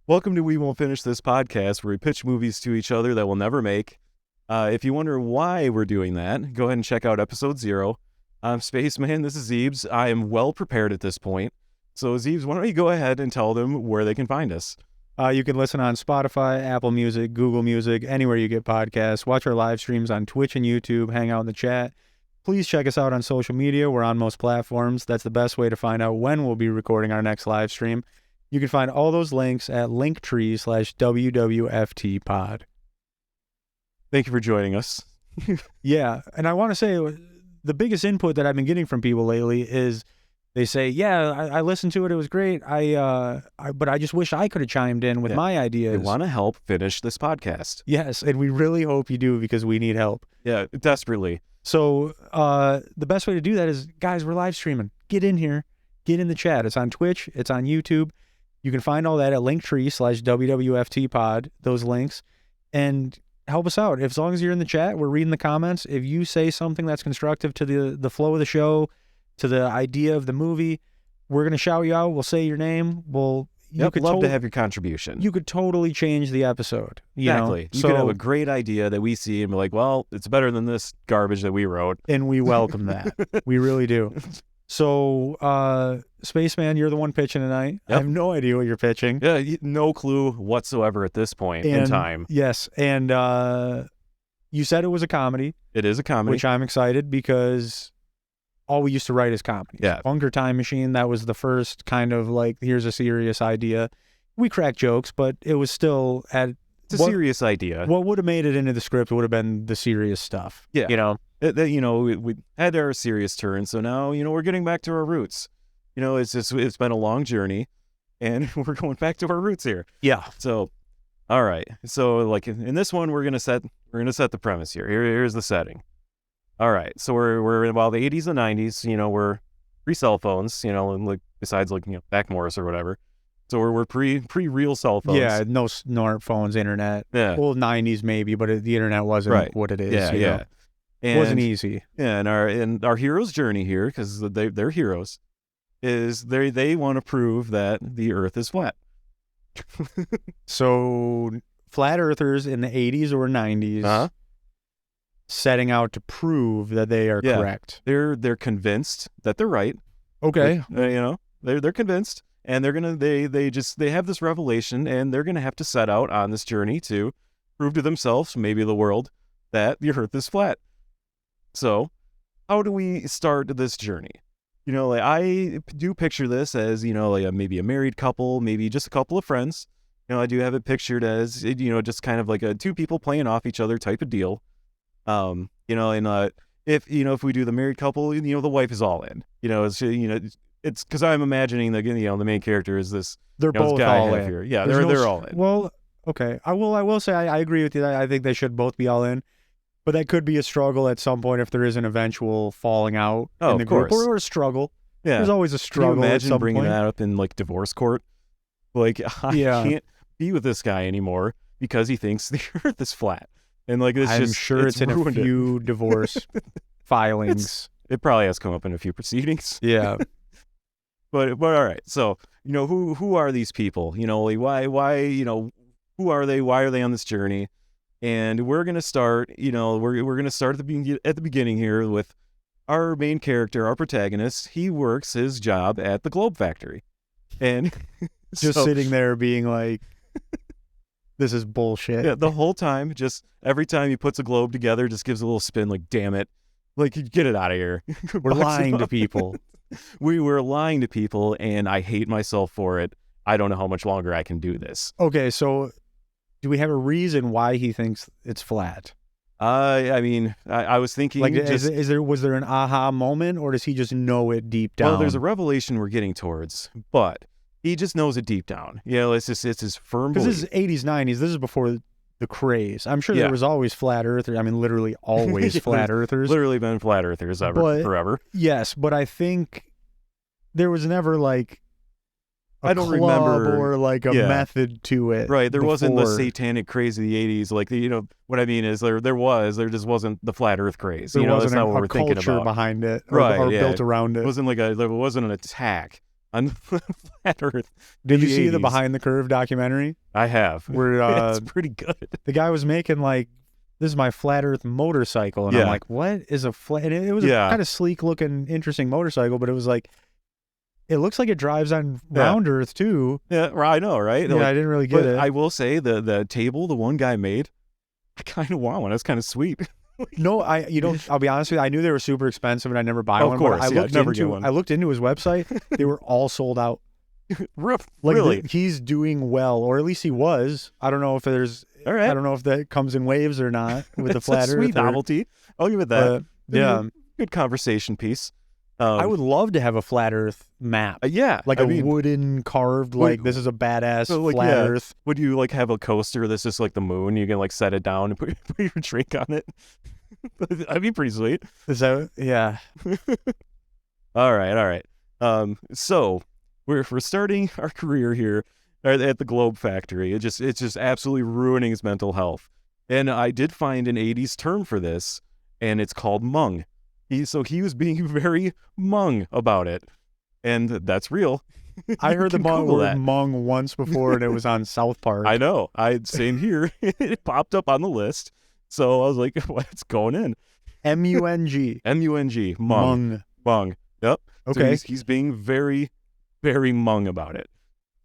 Welcome to We Won't Finish This podcast, where we pitch movies to each other that we'll never make. If you wonder why we're doing that, go ahead and check out episode 0. I'm Spaceman. This is Zeebz. I am well prepared at this point. So, Zeebz, why don't you go ahead and tell them where they can find us? You can listen on Spotify, Apple Music, Google Music, anywhere you get podcasts. Watch our live streams on Twitch and YouTube. Hang out in the chat. Please check us out on social media. We're on most platforms. That's the best way to find out when we'll be recording our next live stream. You can find all those links at linktree/WWFTpod. Thank you for joining us. Yeah, and I want to say the biggest input that I've been getting from people lately is they say, yeah, I listened to it. It was great. But I just wish I could have chimed in with my ideas. We want to help finish this podcast. Yes, and we really hope you do because we need help. Yeah, desperately. So the best way to do that is, guys, we're live streaming. Get in here. Get in the chat. It's on Twitch. It's on YouTube. You can find all that at linktree/WWFTpod, those links, and help us out. As long as you're in the chat, we're reading the comments. If you say something that's constructive to the flow of the show, to the idea of the movie, we're going to shout you out. We'll say your name. Love to have your contribution. You could totally change the episode. Exactly. You could have a great idea that we see and be like, well, it's better than this garbage that we wrote. And we welcome that. We really do. So, Spaceman, you're the one pitching tonight. Yep. I have no idea what you're pitching. Yeah, no clue whatsoever at this point in time. Yes, and you said it was a comedy. It is a comedy. Which I'm excited because all we used to write is comedies. Yeah. Bunker Time Machine, that was the first kind of like, here's a serious idea. We cracked jokes, but it was still It's a serious idea. What would have made it into the script would have been the serious stuff. Yeah. We had our serious turn, so now, we're getting back to our roots. It's been a long journey, and we're going back to our roots here. Yeah. So, all right. So, like in this one, we're gonna set the premise here. Here's the setting. All right. So we're in the 80s and 90s. We're pre-cell phones. And like besides back Morris or whatever. So we're pre-real cell phones. Yeah, no smartphones, internet. Yeah. Well, 90s maybe, but the internet wasn't what it is. Yeah, yeah. It wasn't easy. Yeah, and our hero's journey here, because they're heroes, is they want to prove that the Earth is flat. So flat earthers in the 80s or 90s setting out to prove that they are correct. They're convinced that they're right. Okay. They're convinced. And they have this revelation, and they're gonna have to set out on this journey to prove to themselves, maybe the world, that the Earth is flat. So, how do we start this journey? I do picture this as maybe a married couple, maybe just a couple of friends. I do have it pictured as just kind of like a two people playing off each other type of deal. If we do the married couple, the wife is all in. It's because I'm imagining that the main character is this. They're both guy all in. Here. Yeah, they're all in. Well, okay. I will say I agree with you. I think they should both be all in, but that could be a struggle at some point if there is an eventual falling out in the group or a struggle. Yeah, there's always a struggle. Can you imagine at some bringing point? that up in divorce court? I can't be with this guy anymore because he thinks the Earth is flat, and I'm sure it's in a few divorce filings. It probably has come up in a few proceedings. Yeah. But all right, so who are these people? Why who are they? Why are they on this journey? And we're gonna start. We're gonna start at the beginning here with our main character, our protagonist. He works his job at the Globe Factory, and just sitting there being like, "This is bullshit." Yeah, the whole time, just every time he puts a globe together, just gives a little spin. Like, damn it! Get it out of here. We're lying to people. We were lying to people, and I hate myself for it. I don't know how much longer I can do this. Okay, so do we have a reason why he thinks it's flat? I was thinking, was there an aha moment, or does he just know it deep down? Well, there's a revelation we're getting towards, but he just knows it deep down. It's his firm belief. Because this is 80s, 90s. This is before the craze. I'm sure there was always flat earthers. I mean, literally always flat earthers. Literally been flat earthers forever. Yes, but I think there was never I don't remember or a method to it. Right, there wasn't the satanic craze of the 80s. What I mean is there just wasn't the flat Earth craze. There wasn't that's not what we're thinking culture about behind it, or built around it. It wasn't there wasn't an attack on flat Earth. Did you in see the 80s. Behind the Curve documentary? I have. Where It's pretty good. the guy was making like, this is my flat Earth motorcycle, and I'm Yeah. like, what is a flat? And it was a Yeah. kind of sleek looking, interesting motorcycle, but it was like, it looks like it drives on Yeah. round Earth too. Yeah, I know, right? Yeah, Like, I didn't really get but it. I will say the table the one guy made, I kind of want one. That's kind of sweet. No, I'll be honest with you. I knew they were super expensive, and I never buy Of one. course, but I yeah, looked never get into one. I looked into his website. They were all sold out. Like Really? he's doing well, or at least he was. I don't know if there's. All right. I don't know if that comes in waves or not with the It's flat a sweet Earth. novelty. I'll give it that. But, yeah, Good conversation piece. I would love to have a flat Earth map, Yeah, like I a mean, wooden carved. Like this is a badass so, like, flat yeah. Earth. would you like have a coaster that's just like the moon? You can like set it down and put your drink on it. That'd be pretty sweet. Is that yeah? All right. So we're starting our career here at the Globe Factory. It's just absolutely ruining his mental health. And I did find an 80s term for this, and it's called mung. He was being very mung about it, and that's real. I You heard the can Google word that. mung once before, and it was on South Park. I know. Same here. It popped up on the list, so I was like, "What's going in?" MUNG. MUNG, mung. Mung. Yep. Okay. So he's being very, very mung about it.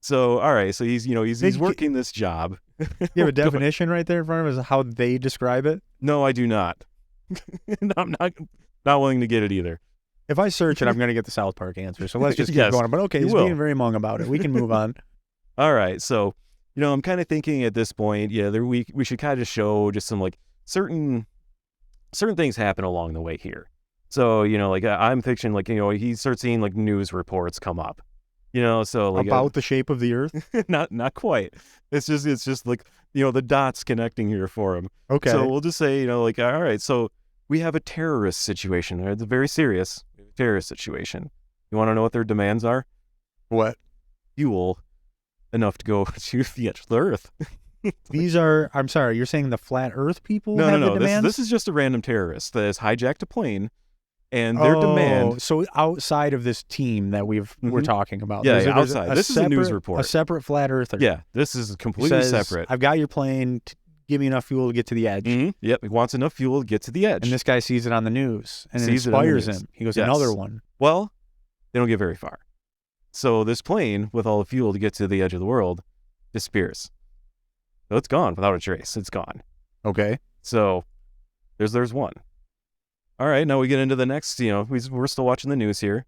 So all right. So he's Did you- working this job. You have a definition right there in front of us, how they describe it. No, I do not. I'm not willing to get it either. If I search it, I'm going to get the South Park answer. So let's just keep Yes, going. But okay, you he's will. being very mung about it. We can move on. All right. So I'm kind of thinking at this point, we should kind of show just some like certain things happen along the way here. So like I'm thinking like he starts seeing like news reports come up. So like About the shape of the Earth. not quite. It's just like the dots connecting here for him. Okay. So we'll just say like all right. So we have a terrorist situation. It's a very serious terrorist situation. You want to know what their demands are? What? Fuel enough to go to the edge of the Earth. These are. I'm sorry. You're saying the flat Earth people No, have the no. demands? This is just a random terrorist that has hijacked a plane, and their demand. So outside of this team that we're Mhm. talking about. Yeah, there's outside. This is a news report. A separate flat Earther. Yeah, this is completely says, separate. I've got your plane. Give me enough fuel to get to the edge. Mhm. Yep, he wants enough fuel to get to the edge. And this guy sees it on the news, and it Sees it on the inspires news. him. He goes, Yes. another one. Well, they don't get very far. So this plane, with all the fuel to get to the edge of the world, disappears. So it's gone without a trace. It's gone. Okay. So there's one. All right, now we get into the next. We're still watching the news here.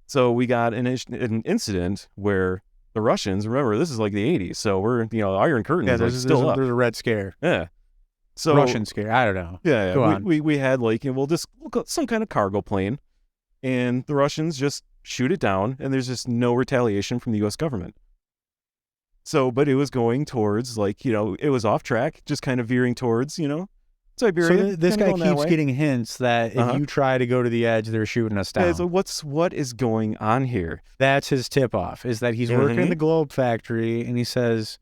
So we got an incident where the Russians. Remember, this is like the 80s, so we're Iron Curtain is like still up. there's a red scare. Yeah. So Russian scare. I don't know. Yeah. Go on. We had like some kind of cargo plane, and the Russians just shoot it down, and there's just no retaliation from the U.S. government. So, but it was going towards it was off track, just kind of veering towards Siberia. So this kinda guy going that keeps way. getting hints that if Uh-huh. you try to go to the edge, they're shooting us down. Yeah, so what is going on here? That's his tip-off, is that he's working in Mhm. the Globe Factory, and he says,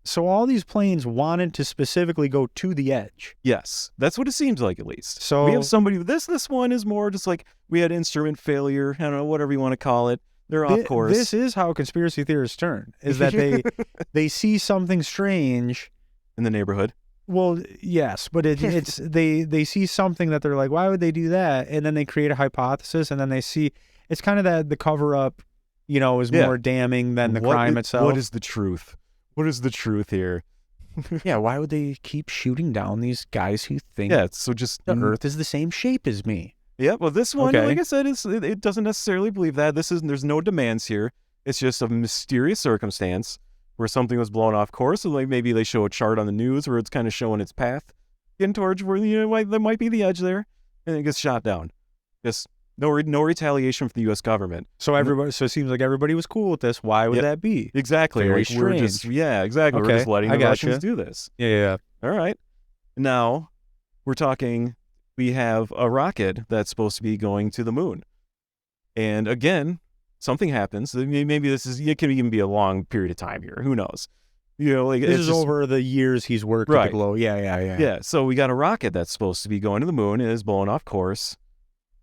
so all these planes wanted to specifically go to the edge. Yes, that's what it seems like, at least. So we have somebody. This one is more just like we had instrument failure. I don't know, whatever you want to call it. They're off course. This is how conspiracy theorists turn, is that they see something strange. in the neighborhood. Well, yes, but it's they see something that they're like, why would they do that? And then they create a hypothesis, and then they see it's kind of that the cover up, is Yeah. more damning than the What crime is- itself. What is the truth? What is the truth here? Yeah, why would they keep shooting down these guys who think Yeah, so just the Earth is the same shape as me? Yeah, well, this one, Okay. like I said, it doesn't necessarily believe that. There's no demands here. It's just a mysterious circumstance where something was blown off course, and like maybe they show a chart on the news where it's kind of showing its path, getting towards where there might be the edge there, and it gets shot down. Just no retaliation from the U.S. government. So it seems like everybody was cool with this. Why would Yep. that be? Exactly. Very Like, we're just strange. exactly. We're Okay, just letting I the gotcha. Russians do this. Yeah. All right. Now we're talking. We have a rocket that's supposed to be going to the moon, and again, something happens. Maybe it can even be a long period of time here. Who knows? Like This it's is just- over the years he's worked at Right. the Globe. Yeah. Yeah. So we got a rocket that's supposed to be going to the moon and is blowing off course.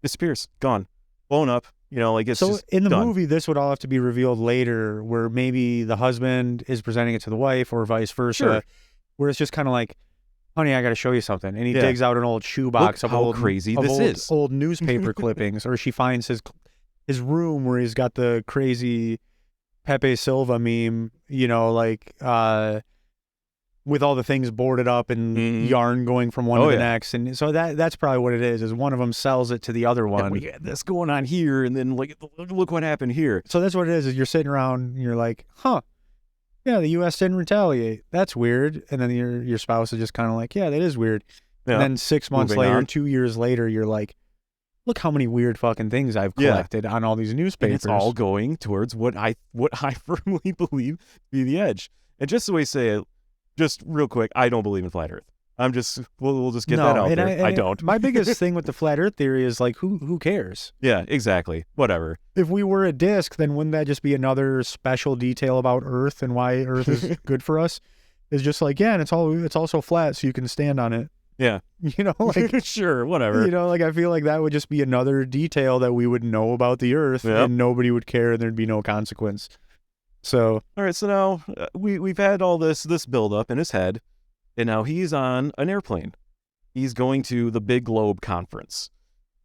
Disappears. Gone. Blown up. You know, like it's So just in the done. movie, this would all have to be revealed later, where maybe the husband is presenting it to the wife, or vice versa, Sure. where it's just kind of like, "Honey, I got to show you something," and he Yeah. digs out an old shoebox Look of how old crazy of this old, is. old newspaper clippings, or she finds his room where he's got the crazy Pepe Silva meme, you know, like with all the things boarded up and Mhm. yarn going from one Oh, to the yeah. next, and so that's probably what it is one of them sells it to the other Yeah, one. we had this going on here, and then like look what happened here. So that's what it is you're sitting around and you're like, huh, yeah, the U.S. didn't retaliate. That's weird. And then your spouse is just kind of like, yeah, that is weird. Yeah. And then 6 months Moving later, on. 2 years later, you're like, look how many weird fucking things I've Yeah. collected on all these And newspapers. it's all going towards what I firmly believe to be the edge. And just the way I say it, just real quick, I don't believe in flat Earth. We'll just get that out and there. I don't. My biggest thing with the flat Earth theory is like, who cares? Yeah, exactly. Whatever. If we were a disc, then wouldn't that just be another special detail about Earth and why Earth is good for us? It's just like, yeah, and it's also flat, so you can stand on it. Yeah. You know, like sure, whatever. you know, like I feel like that would just be another detail that we would know about the Earth, Yep. and nobody would care, and there'd be no consequence. So All right, so now we've had all this build up in his head, and now he's on an airplane. He's going to the Big Globe Conference.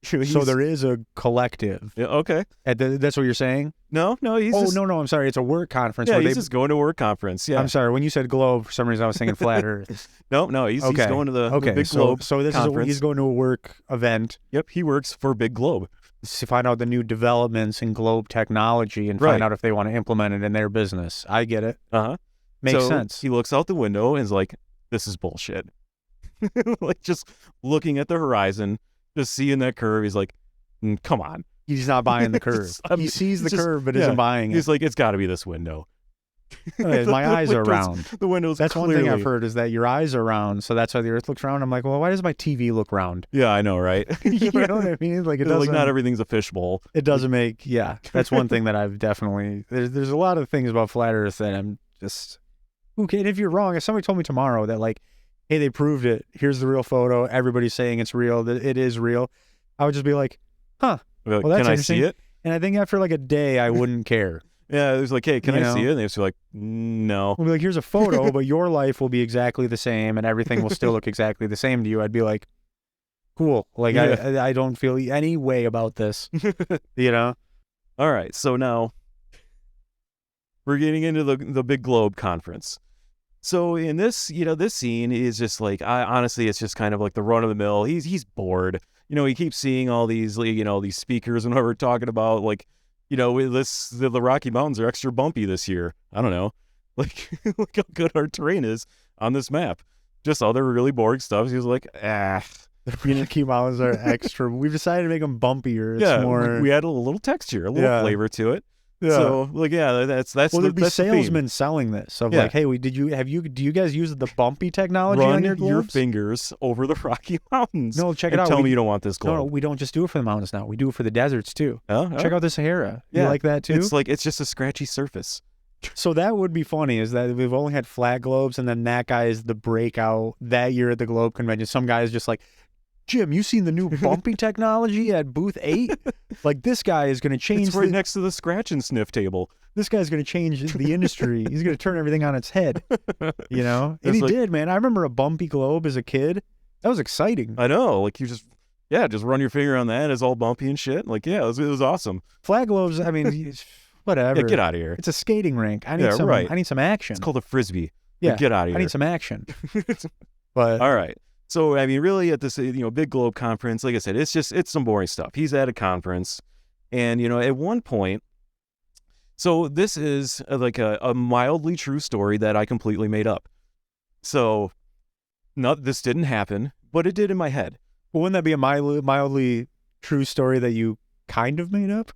so there is a collective. Yeah, okay. That's what you're saying? No, he's Oh, just, no, I'm sorry. It's a work conference. yeah, where he's just going to a work conference. Yeah. I'm sorry. When you said globe, for some reason I was thinking flat Earth. No, he's Okay. going to the Big so, Globe So this Conference. he's going to a work event Yep, he works for Big Globe. to find out the new developments in globe technology and Right. find out if they want to implement it in their business. I get it. Uh-huh. Makes So sense. He looks out the window and is like, this is bullshit. Like just looking at the horizon, just seeing that curve, he's like, come on. He's not buying the curve. He sees the curve but isn't buying it. He's like, it's got to be this window. Okay, my eyes are round. The window's That's clearly... one thing I've heard is that your eyes are round, so that's why the Earth looks round. I'm like, well, why does my TV look round? Yeah, I know, right? You know what I mean? Like it doesn't. Like not everything's a fishbowl. It doesn't make. Yeah, that's one thing that I've definitely. There's a lot of things about flat Earth that I'm just. Okay, and if you're wrong, if somebody told me tomorrow that like, hey, they proved it. Here's the real photo. Everybody's saying it's real. That it is real. I would just be like, huh. Like, Well, that's can I see interesting. it? And I think after like a day, I wouldn't care. Yeah, it was like, hey, can You I know? see it? And they was like, no. We'll be like, here's a photo, but your life will be exactly the same, and everything will still look exactly the same to you. I'd be like, cool. Like Yeah. I don't feel any way about this. You know? All right, so now we're getting into the Big Globe Conference. So in this, this scene is just like, honestly, it's just kind of like the run of the mill. He's bored. He keeps seeing all these, these speakers and what we're talking about, like, the Rocky Mountains are extra bumpy this year. I don't know, like, look how good our terrain is on this map. Just other really boring stuff. He was like, The Rocky Mountains are extra. We've decided to make them bumpier. It's yeah, more. we add a little texture, a little flavor to it. Yeah. So like, yeah, that's Well, there'd be that's the theme. salesmen selling this of Yeah. like, hey, do you guys use the bumpy technology Run on your your globes? fingers over the Rocky Mountains. No, check it and out. Tell me you don't want this globe. No, we don't just do it for the mountains now. We do it for the deserts too. Oh, Check out the Sahara. You Yeah. like that too? It's just a scratchy surface. So that would be funny is that we've only had flat globes and then that guy is the breakout that year at the Globe Convention. Some guy is just like, Jim, you seen the new bumpy technology at booth 8? Like this guy is going to change. It's right next to the scratch and sniff table. This guy's going to change the industry. He's going to turn everything on its head, you know? And It's he like- did, man. I remember a bumpy globe as a kid. That was exciting. I know, like you just run your finger on that. It's all bumpy and shit. Like, yeah, it was awesome. Flat globes, I mean, whatever. Yeah, get out of here. It's a skating rink. I need Yeah, some. right. I need some action. It's called a frisbee. Yeah, Get out of I here. need some action. But All right. So, I mean, really at this, Big Globe Conference, like I said, it's some boring stuff. He's at a conference and, at one point, so this is like a mildly true story that I completely made up. So, this didn't happen, but it did in my head. wouldn't that be a mildly true story that you kind of made up?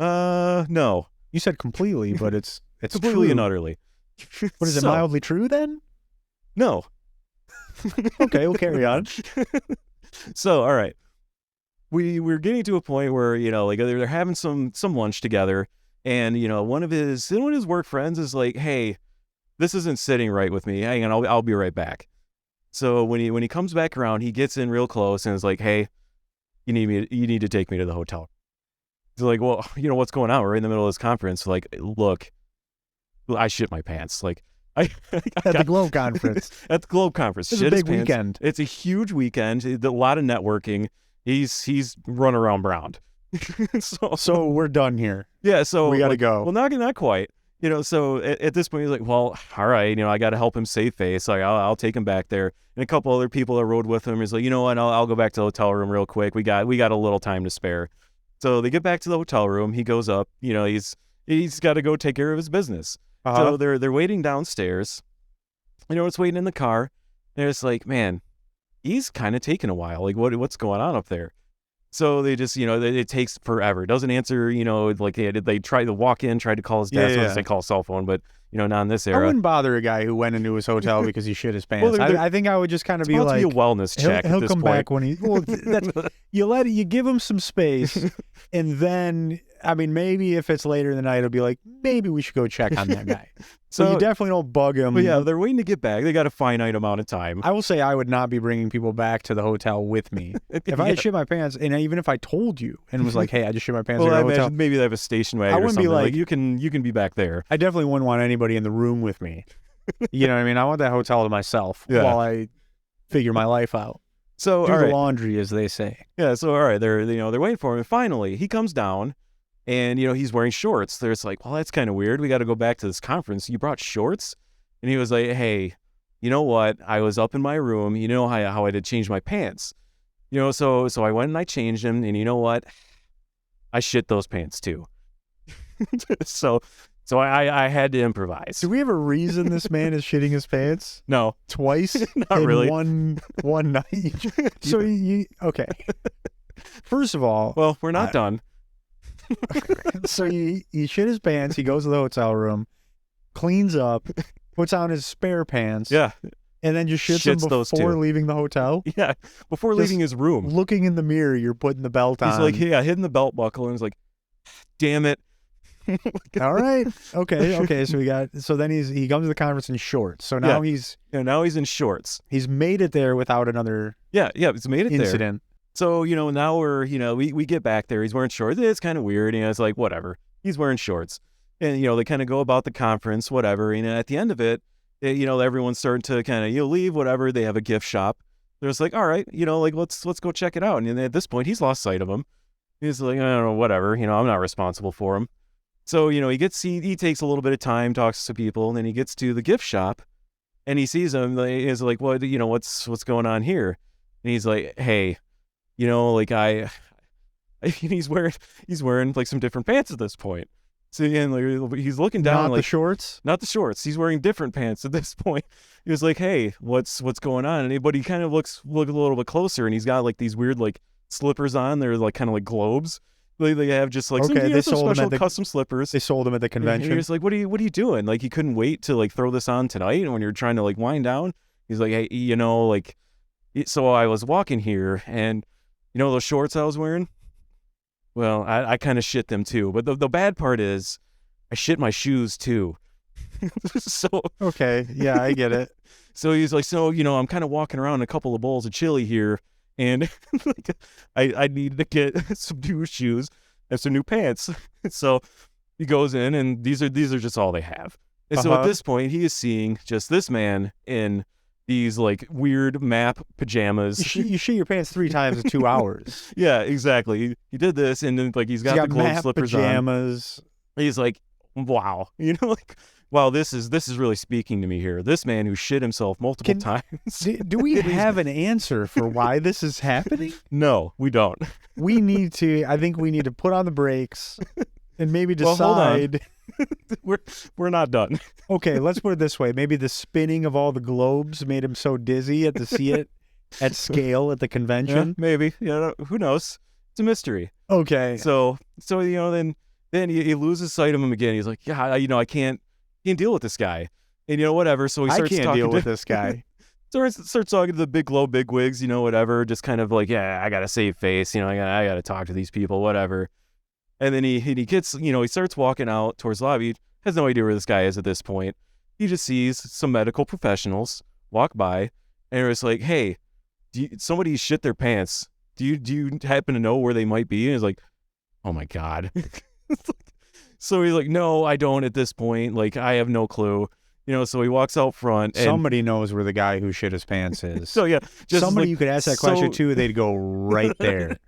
No. You said completely, but it's Completely true. and utterly. What is it? So, Mildly true then? No. Okay, we'll carry on. So, all right. We're getting to a point where, like they're having some lunch together and, one of his work friends is like, "Hey, this isn't sitting right with me. Hang on, I'll be right back." So when he comes back around, he gets in real close and is like, "Hey, you need to take me to the hotel." He's like, well, what's going on? We're in the middle of this conference. Like, look, I shit my pants. Like, At the Globe conference. At the Globe conference. It's a big weekend. It's a huge weekend. A lot of networking. He's run around Brown. So we're done here. Yeah, so we gotta go. Well, not quite. So at this point he's like, well, all right, I got to help him save face. Like, I'll take him back there. And a couple other people that rode with him is like, you know what? I'll go back to the hotel room real quick. We got a little time to spare. So they get back to the hotel room. He goes up. He's got to go take care of his business. So they're waiting downstairs. It's waiting in the car. And it's like, man, he's kind of taking a while. Like, what's going on up there? So they just, it takes forever. Doesn't answer, like they tried to walk in, tried to call his dad. Yeah. They call a cell phone, but, not in this era. I wouldn't bother a guy who went into his hotel because he shit his pants. Well, I think I would just kind of be like, a wellness check. He'll at this come point. back when he. Well, you give him some space, and then maybe if it's later in the night, it'll be like maybe we should go check on that guy. So you definitely don't bug him. But yeah, they're waiting to get back. They got a finite amount of time. I will say I would not be bringing people back to the hotel with me if I shit my pants, and even if I told you and was like, hey, I just shit my pants. Well, I hotel. imagine maybe they have a station wagon. I wouldn't be like you can be back there. I definitely wouldn't want anybody in the room with me. You know what I mean? I want that hotel to myself while I figure my life out. So do the laundry, as they say. Yeah. So all right, they're waiting for him, and finally he comes down, and he's wearing shorts. There's like, well, that's kind of weird. We got to go back to this conference. You brought shorts, and he was like, hey, you know what? I was up in my room. You know how I did change my pants. So I went and I changed them, and you know what? I shit those pants too. So I had to improvise. Do we have a reason this man is shitting his pants? No. Twice? Not in really. One night? So okay. First of all. Well, we're not done. So he shit his pants. He goes to the hotel room, cleans up, puts on his spare pants. Yeah. And then just shits them before leaving the hotel? Yeah. Before leaving his room. Looking in the mirror, you're putting the belt on. He's like, yeah, hitting the belt buckle, and he's like, damn it. All right. Okay. So then he comes to the conference in shorts. So now he's in shorts. He's made it there without another he's made it incident. There. So, now we're, we get back there. He's wearing shorts. It's kind of weird. It's like, whatever. He's wearing shorts. And, they kind of go about the conference, whatever. And at the end of it, everyone's starting to kind of, leave, whatever. They have a gift shop. They're just like, all right, let's go check it out. And at this point, he's lost sight of him. He's like, I don't know, whatever. I'm not responsible for him. So, he takes a little bit of time, talks to people, and then he gets to the gift shop, and he sees him. He's like, what, what's going on here? And he's like, hey, like he's wearing like some different pants at this point. So again, like, he's looking down, not the shorts. Not the shorts. He's wearing different pants at this point. He was like, hey, what's going on? But he kind of look a little bit closer, and he's got like these weird like slippers on. They're like kind of like globes. They have just like some special custom slippers. They sold them at the convention. And he's like, what are you doing? Like, he couldn't wait to like throw this on tonight. And when you're trying to like wind down, he's like, hey, like, so I was walking here, and those shorts I was wearing. Well, I kind of shit them too. But the bad part is, I shit my shoes too. So okay, yeah, I get it. So he's like, I'm kind of walking around a couple of bowls of chili here. And like, I needed to get some new shoes and some new pants. So he goes in, and these are just all they have. And so at this point, he is seeing just this man in these like weird map pajamas. You shit your pants 3 times in 2 hours. Yeah, exactly. He did this, and then like he's got the globe slippers pajamas on. He's like, wow, like, wow, this is really speaking to me here. This man who shit himself multiple times. Do we have an answer for why this is happening? No, we don't. I think we need to put on the brakes and maybe decide. Well, hold on. We're not done. Okay, let's put it this way. Maybe the spinning of all the globes made him so dizzy to see it at scale at the convention. Yeah, maybe. Who knows? It's a mystery. Okay. So then he loses sight of him again. He's like, yeah, I can't deal with this guy. And whatever. So he starts I can't talking deal with this guy. Starts talking to the big wigs, whatever. Just kind of like, yeah, I gotta save face. I gotta talk to these people, whatever. And then he gets, he starts walking out towards the lobby. Has no idea where this guy is at this point. He just sees some medical professionals walk by, and it's like, hey, somebody shit their pants. Do you happen to know where they might be? And he's like, oh my God. So he's like, no, I don't at this point. Like, I have no clue. So he walks out front. And Somebody knows where the guy who shit his pants is. so yeah, just somebody like, you could ask that question to, they'd go right there.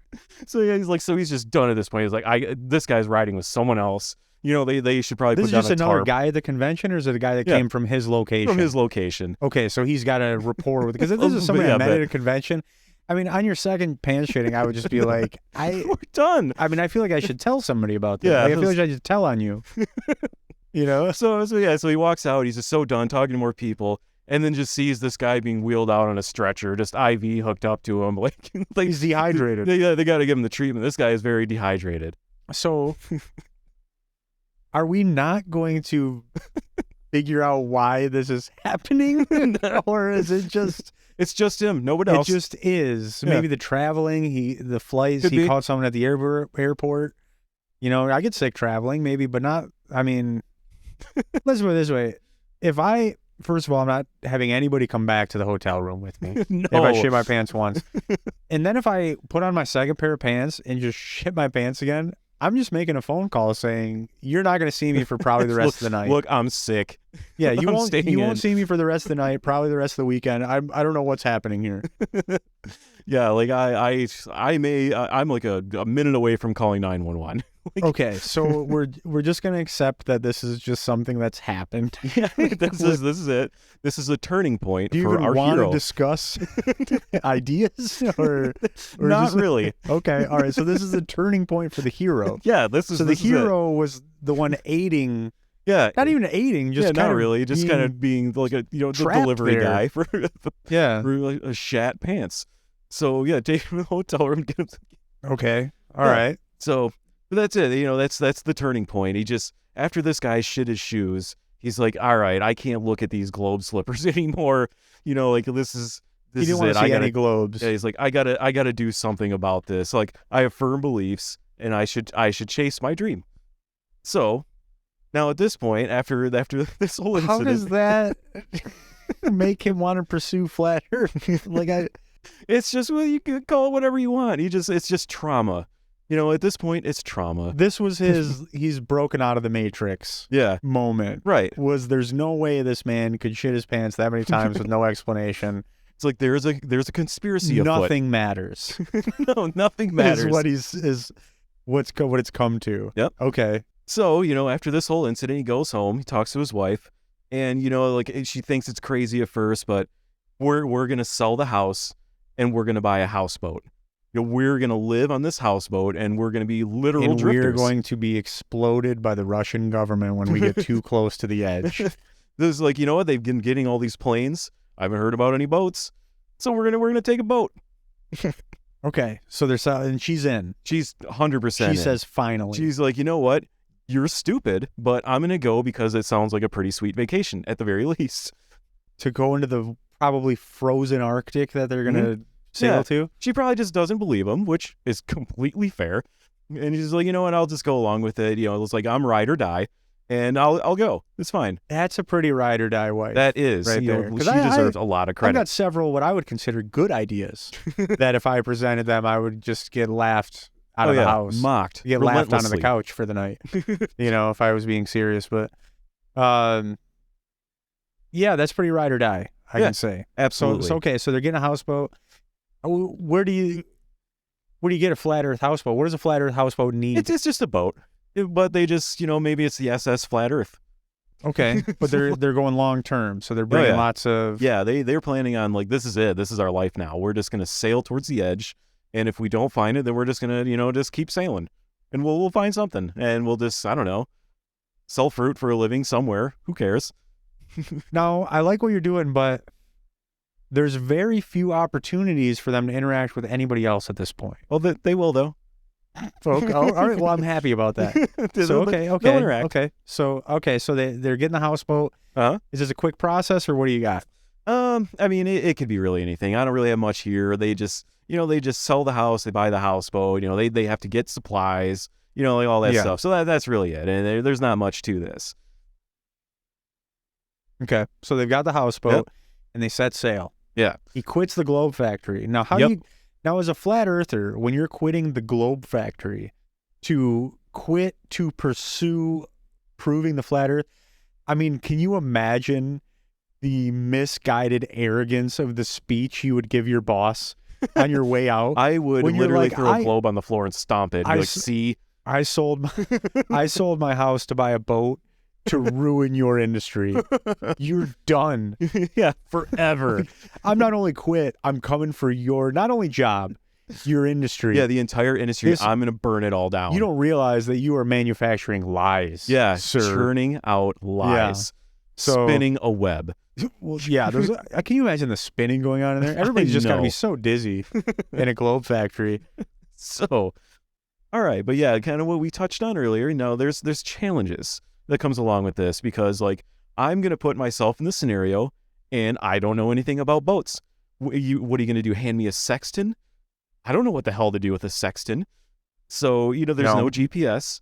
So yeah, he's like, so he's just done at this point. He's like, this guy's riding with someone else. They should probably This put down is just a another tarp guy at the convention, or is it a guy that came from his location? from his location. Okay, so he's got a rapport with, because if this is somebody I met at a convention, I mean, on your second pants shitting, I would just be like, we're done. I mean, I feel like I should tell somebody about this. Yeah, Like, I feel like I should tell on you. So he walks out. He's just so done talking to more people, and then just sees this guy being wheeled out on a stretcher, just IV hooked up to him. Like He's dehydrated. They got to give him the treatment. This guy is very dehydrated. So, are we not going to figure out why this is happening, or is it just? It's just him. Nobody else. It just is. Yeah. Maybe the traveling, the flights. Could he be. caught someone at the airport. I get sick traveling, maybe, but not. I mean, let's put it this way: first of all, I'm not having anybody come back to the hotel room with me. No. If I shit my pants once, and then if I put on my second pair of pants and just shit my pants again, I'm just making a phone call saying you're not going to see me for probably the rest of the night. Look, I'm sick. Yeah, you I'm won't. staying You in. won't see me for the rest of the night. Probably the rest of the weekend. I don't know what's happening here. Yeah, like I'm like a minute away from calling 911. Okay, so we're just gonna accept that this is just something that's happened. Yeah, this is it. This is a turning point Do you for even our want hero. to discuss ideas or Not just- really. Okay, all right. So this is a turning point for the hero. Yeah, this is So the this is it. hero was the one aiding, Yeah, not even aiding, just not kind of really, just kind of being like a the trapped delivery there. guy for yeah. like a shat pants. So yeah, take him to the hotel room, get him. Okay, all Yeah. right. So but that's it. That's the turning point. He just after this guy shit his shoes, he's like, all right, I can't look at these globe slippers anymore. Like this is. He This didn't is want it. to see any globes. Yeah, he's like, I gotta do something about this. Like, I have firm beliefs, and I should chase my dream. So, now at this point, after this whole incident, How does that make him want to pursue flat Earth? it's just you could call it whatever you want. It's just trauma. At this point, it's trauma. This was he's broken out of the Matrix Yeah, moment. right. There's no way this man could shit his pants that many times with no explanation. It's like there's a conspiracy afoot. Nothing matters. No, nothing matters. Is what it's come to. Yep. Okay. So, after this whole incident, he goes home, he talks to his wife, and, she thinks it's crazy at first, but we're going to sell the house and we're going to buy a houseboat. We're going to live on this houseboat and we're going to be literal And drifters. we're going to be exploded by the Russian government when we get too close to the edge. This is like, what? They've been getting all these planes. I haven't heard about any boats. So we're going to take a boat. Okay. So they're and she's in. She's 100% She says finally. She's like, you know what? You're stupid, but I'm going to go because it sounds like a pretty sweet vacation at the very least. To go into the probably frozen Arctic that they're going to sail to. She probably just doesn't believe him, which is completely fair. And she's like, you know what? I'll just go along with it. It's like I'm ride or die, and I'll go. It's fine. That's a pretty ride or die wife. That is. Right there. She 'Cause I deserves a lot of I've credit. got several what I would consider good ideas that if I presented them, I would just get laughed out of the house. Mocked. Get laughed onto the relentlessly. couch for the night. If I was being serious. But yeah, that's pretty ride or die, I can say. Absolutely. So okay, so they're getting a houseboat. Where do you get a flat Earth houseboat? What does a flat Earth houseboat need? It's just a boat. But they just, maybe it's the SS Flat Earth. Okay, but they're going long term, so they're bringing lots of. Yeah, they're planning on like, this is it. This is our life now. We're just gonna sail towards the edge, and if we don't find it, then we're just gonna just keep sailing, and we'll find something, and we'll just, I don't know, sell fruit for a living somewhere. Who cares? Now, I like what you're doing, but there's very few opportunities for them to interact with anybody else at this point. Well, they will though. Okay, all right. Well, I'm happy about that. So They'll okay, interact. okay. So they're getting the houseboat. Uh-huh. Is this a quick process or what do you got? I mean, it could be really anything. I don't really have much here. They just, they just sell the house. They buy the houseboat. They have to get supplies. Like all that stuff. So that's really it. And there's not much to this. Okay, so they've got the houseboat and they set sail. Yeah. He quits the globe factory. Now, how Yep. do you? Now, as a flat earther, when you're quitting the globe factory, to quit to pursue proving the flat Earth. I mean, can you imagine the misguided arrogance of the speech you would give your boss on your way out? I would When you're literally like, throw a globe on the floor and stomp it. And be like, see, I sold my house to buy a boat to ruin your industry. You're done. yeah, Forever. I'm not only quit, I'm coming for your not only job, your industry. yeah, the entire industry. I'm gonna burn it all down. You don't realize that you are manufacturing lies. yeah, sir. churning out lies, So- spinning a web. Well, yeah. Can you imagine the spinning going on in there? Everybody's just got to know. be so dizzy in a globe factory. So, all right, but yeah, kind of what we touched on earlier. There's challenges that comes along with this because like I'm gonna put myself in this scenario and I don't know anything about boats. What are you gonna do? Hand me a sextant? I don't know what the hell to do with a sextant. So there's no GPS.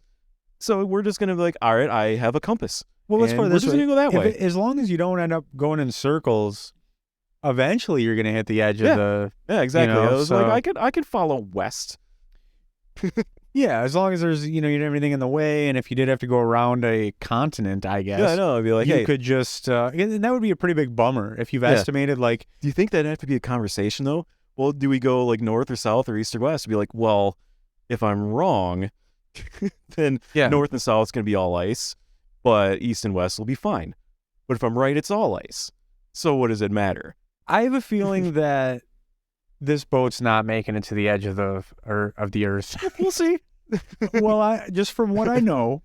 So we're just gonna be like, all right, I have a compass. Well, let's And put it we're this just way. gonna go that way. As long as you don't end up going in circles, eventually you're going to hit the edge of the. Yeah, exactly. know, I was so- like, I could follow west. Yeah, as long as there's you don't have anything in the way, and if you did have to go around a continent, I guess. Yeah, I know. I'd be like, you hey, could just, and that would be a pretty big bummer if you've estimated like. do you think that'd have to be a conversation though? Well, do we go like north or south or east or west? Be like, well, if I'm wrong, then north and south is going to be all ice, but east and west will be fine. But if I'm right, it's all ice. So what does it matter? I have a feeling that this boat's not making it to the edge of the Earth. We'll see. Well, just from what I know,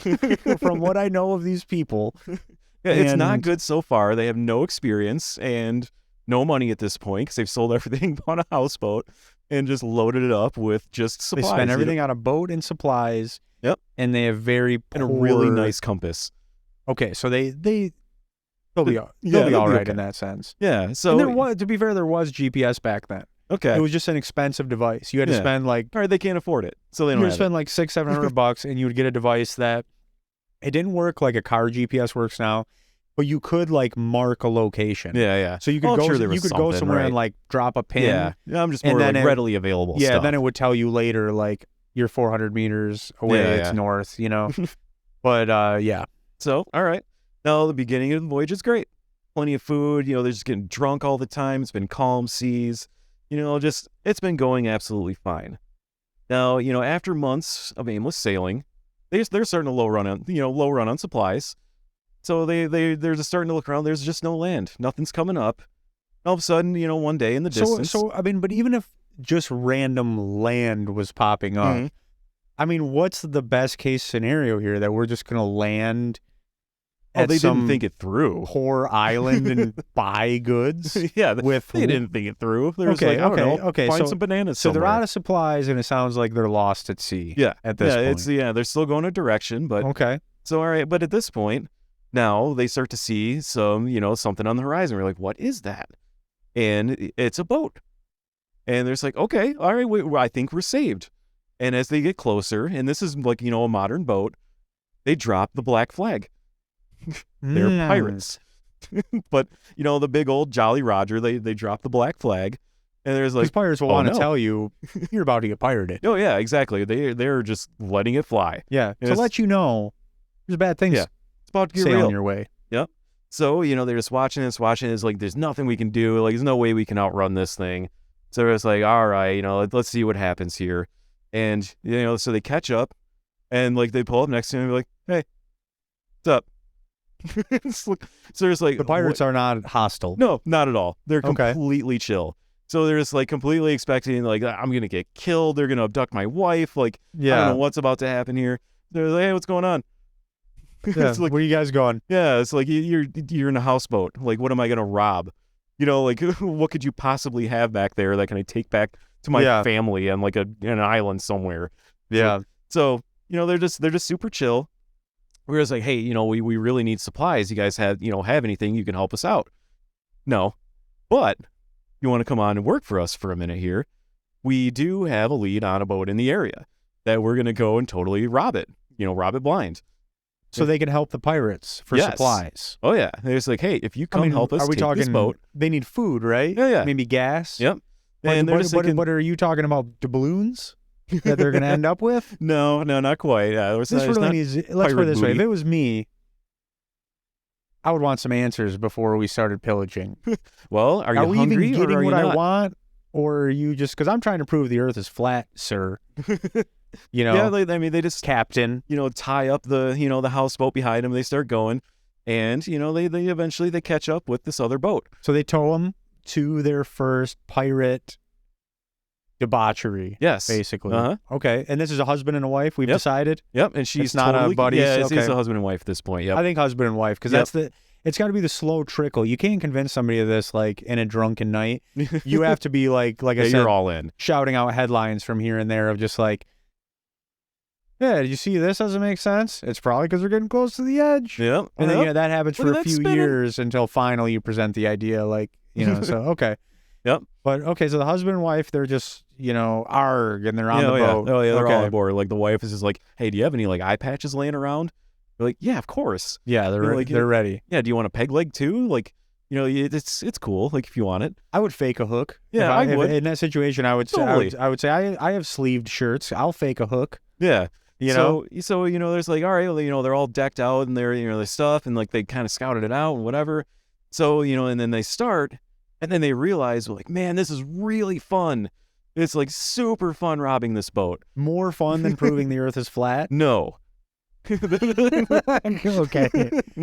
of these people, Yeah, it's not And- good so far. They have no experience and no money at this point because they've sold everything on a houseboat and just loaded it up with just supplies. they spend everything on a boat and supplies. Yep. And they have very poor, and a really nice compass. Okay, so they'll be they'll all be right okay. in that sense. Yeah. So And there was, to be fair, there was GPS back then. okay. It was just an expensive device. You had to Yeah. spend like All right, they can't afford it, so they you don't would have spend like $600-700 and you would get a device that it didn't work like a car GPS works now, but you could like mark a location. it. Yeah. So you could Oh, I'm go sure there you was could go something, somewhere right. and like drop a pin. Yeah, I'm just And more then like it- readily available Yeah, stuff. then it would tell you later like you're 400 meters away, Yeah, it's yeah. north, But yeah. So, all right. Now, the beginning of the voyage is great. Plenty of food. They're just getting drunk all the time. It's been calm seas. It's been going absolutely fine. Now, after months of aimless sailing, they're starting to low run on supplies. So they're just starting to look around. There's just no land. Nothing's coming up. All of a sudden, one day in the distance. So I mean, but even if just random land was popping up, Mhm. I mean, what's the best case scenario here that we're just gonna land Oh, at they some didn't think it through. poor island and buy goods? Yeah, with they didn't think it through. They're just Okay, like, I don't know, okay, find so- some bananas So somewhere. they're out of supplies, and it sounds like they're lost at sea. Yeah, at this point. they're still going a direction, but Okay. so all right. But at this point, now they start to see some, something on the horizon. We're like, what is that? And it's a boat. And there's like, okay, all right, I think we're saved. And as they get closer, and this is like, a modern boat, they drop the black flag. They're Mm. pirates. But, the big old Jolly Roger, they drop the black flag. And there's Because like, pirates will oh, want to no. tell you you're about to get pirated. oh, yeah, exactly. They're just letting it fly. Yeah, to Yes. let you know there's bad things Yeah. It's about to get sailing real. your way. So, they're just watching this. It's like, there's nothing we can do. Like, there's no way we can outrun this thing. So it's like, all right, let's see what happens here. And, so they catch up and like they pull up next to him and be like, hey, what's up? So there's like, The pirates are not hostile. no, not at all. They're Okay. completely chill. So they're just like completely expecting like, I'm going to get killed. They're going to abduct my wife. Like, I don't know what's about to happen here. They're like, hey, what's going on? Yeah. It's like, Where are you guys going? yeah, it's like you're in a houseboat. Like, what am I gonna rob? Like what could you possibly have back there that can I take back to my Yeah. family on like an island somewhere? Yeah. So they're just super chill. We're just like, hey, we really need supplies. You guys have anything you can help us out? No, but you want to come on and work for us for a minute here? We do have a lead on a boat in the area that we're gonna go and totally rob it. Rob it blind. So they can help the pirates for Yes. supplies. Oh yeah, they're just like, hey, if you come help us are we take talking this boat. They need food, right? Yeah, yeah. Maybe gas. Yep. But, And they're just thinking, but are you talking about doubloons? that they're going to end up with? No, not quite. This really needs. Let's put it this way: if it was me, I would want some answers before we started pillaging. Well, are you we hungry even getting or are you what I not? want, or are you just because I'm trying to prove the Earth is flat, sir? You know, Yeah, they just Captain. tie up the the houseboat behind them. They start going, and they eventually they catch up with this other boat. So they tow them to their first pirate debauchery. Yes, basically. Uh-huh. Okay, and this is a husband and a wife. We've decided. Yep, and she's It's not totally, a buddy. Yeah, it's okay. a husband and wife at this point. Yep. I think husband and wife because that's the. It's got to be the slow trickle. You can't convince somebody of this like in a drunken night. You have to be like I said, you're all in, shouting out headlines from here and there of just like, yeah, did you see this? Doesn't make sense. It's probably because they're getting close to the edge. Yep. And then that happens Look for at a that few spinning. years until finally you present the idea like, so okay. Yep. But okay, so the husband and wife, they're just, arg, and they're on the boat. Oh yeah, they're okay. all on board. Like the wife is just like, hey, do you have any like eye patches laying around? They're like, yeah, of course. Yeah, they're like, they're ready. Yeah, do you want a peg leg too? Like, it's cool. Like if you want it. I would fake a hook. Yeah, I would. In that situation, I would Totally. say I would say I have sleeved shirts. I'll fake a hook. Yeah. So there's like, all right, well, they're all decked out and they're, their stuff and like they kind of scouted it out and whatever. So, and then they start and then they realize, like, man, this is really fun. It's like super fun robbing this boat. More fun than proving the Earth is flat. No. Okay.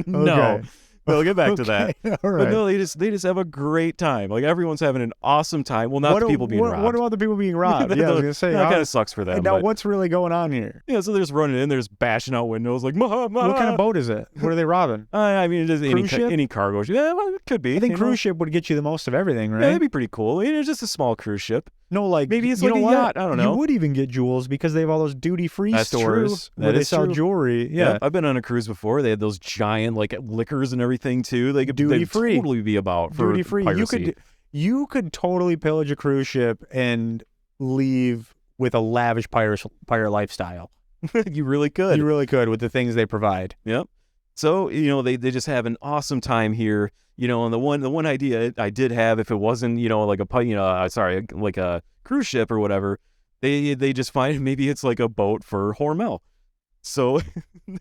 No. We'll get back to that. All right. But no, they just have a great time. Like everyone's having an awesome time. Well, not the people being robbed. What about the people being robbed? Yeah, I was gonna say that kind of sucks for them. Now, but, what's really going on here? yeah, so they're just running in, they're just bashing out windows like, ma. What kind of boat is it? What are they robbing? I mean, it is Cruise ship? any cargo ship. Yeah, well, it could be. I think cruise ship would get you the most of everything, right? Yeah, that'd be pretty cool. It's just a small cruise ship. No, like maybe it's you like know a what? yacht. I don't know. You would even get jewels because they have all those duty-free That's stores true. where That they is sell true. jewelry. Yeah. I've been on a cruise before. They had those giant like liquors and everything too. They could Duty-free. totally be about for Duty-free. piracy. You could totally pillage a cruise ship and leave with a lavish pirate lifestyle. You really could. You really could with the things they provide. Yep. So, they just have an awesome time here. And the one idea I did have, if it wasn't, like like a cruise ship or whatever, they just find maybe it's like a boat for Hormel. So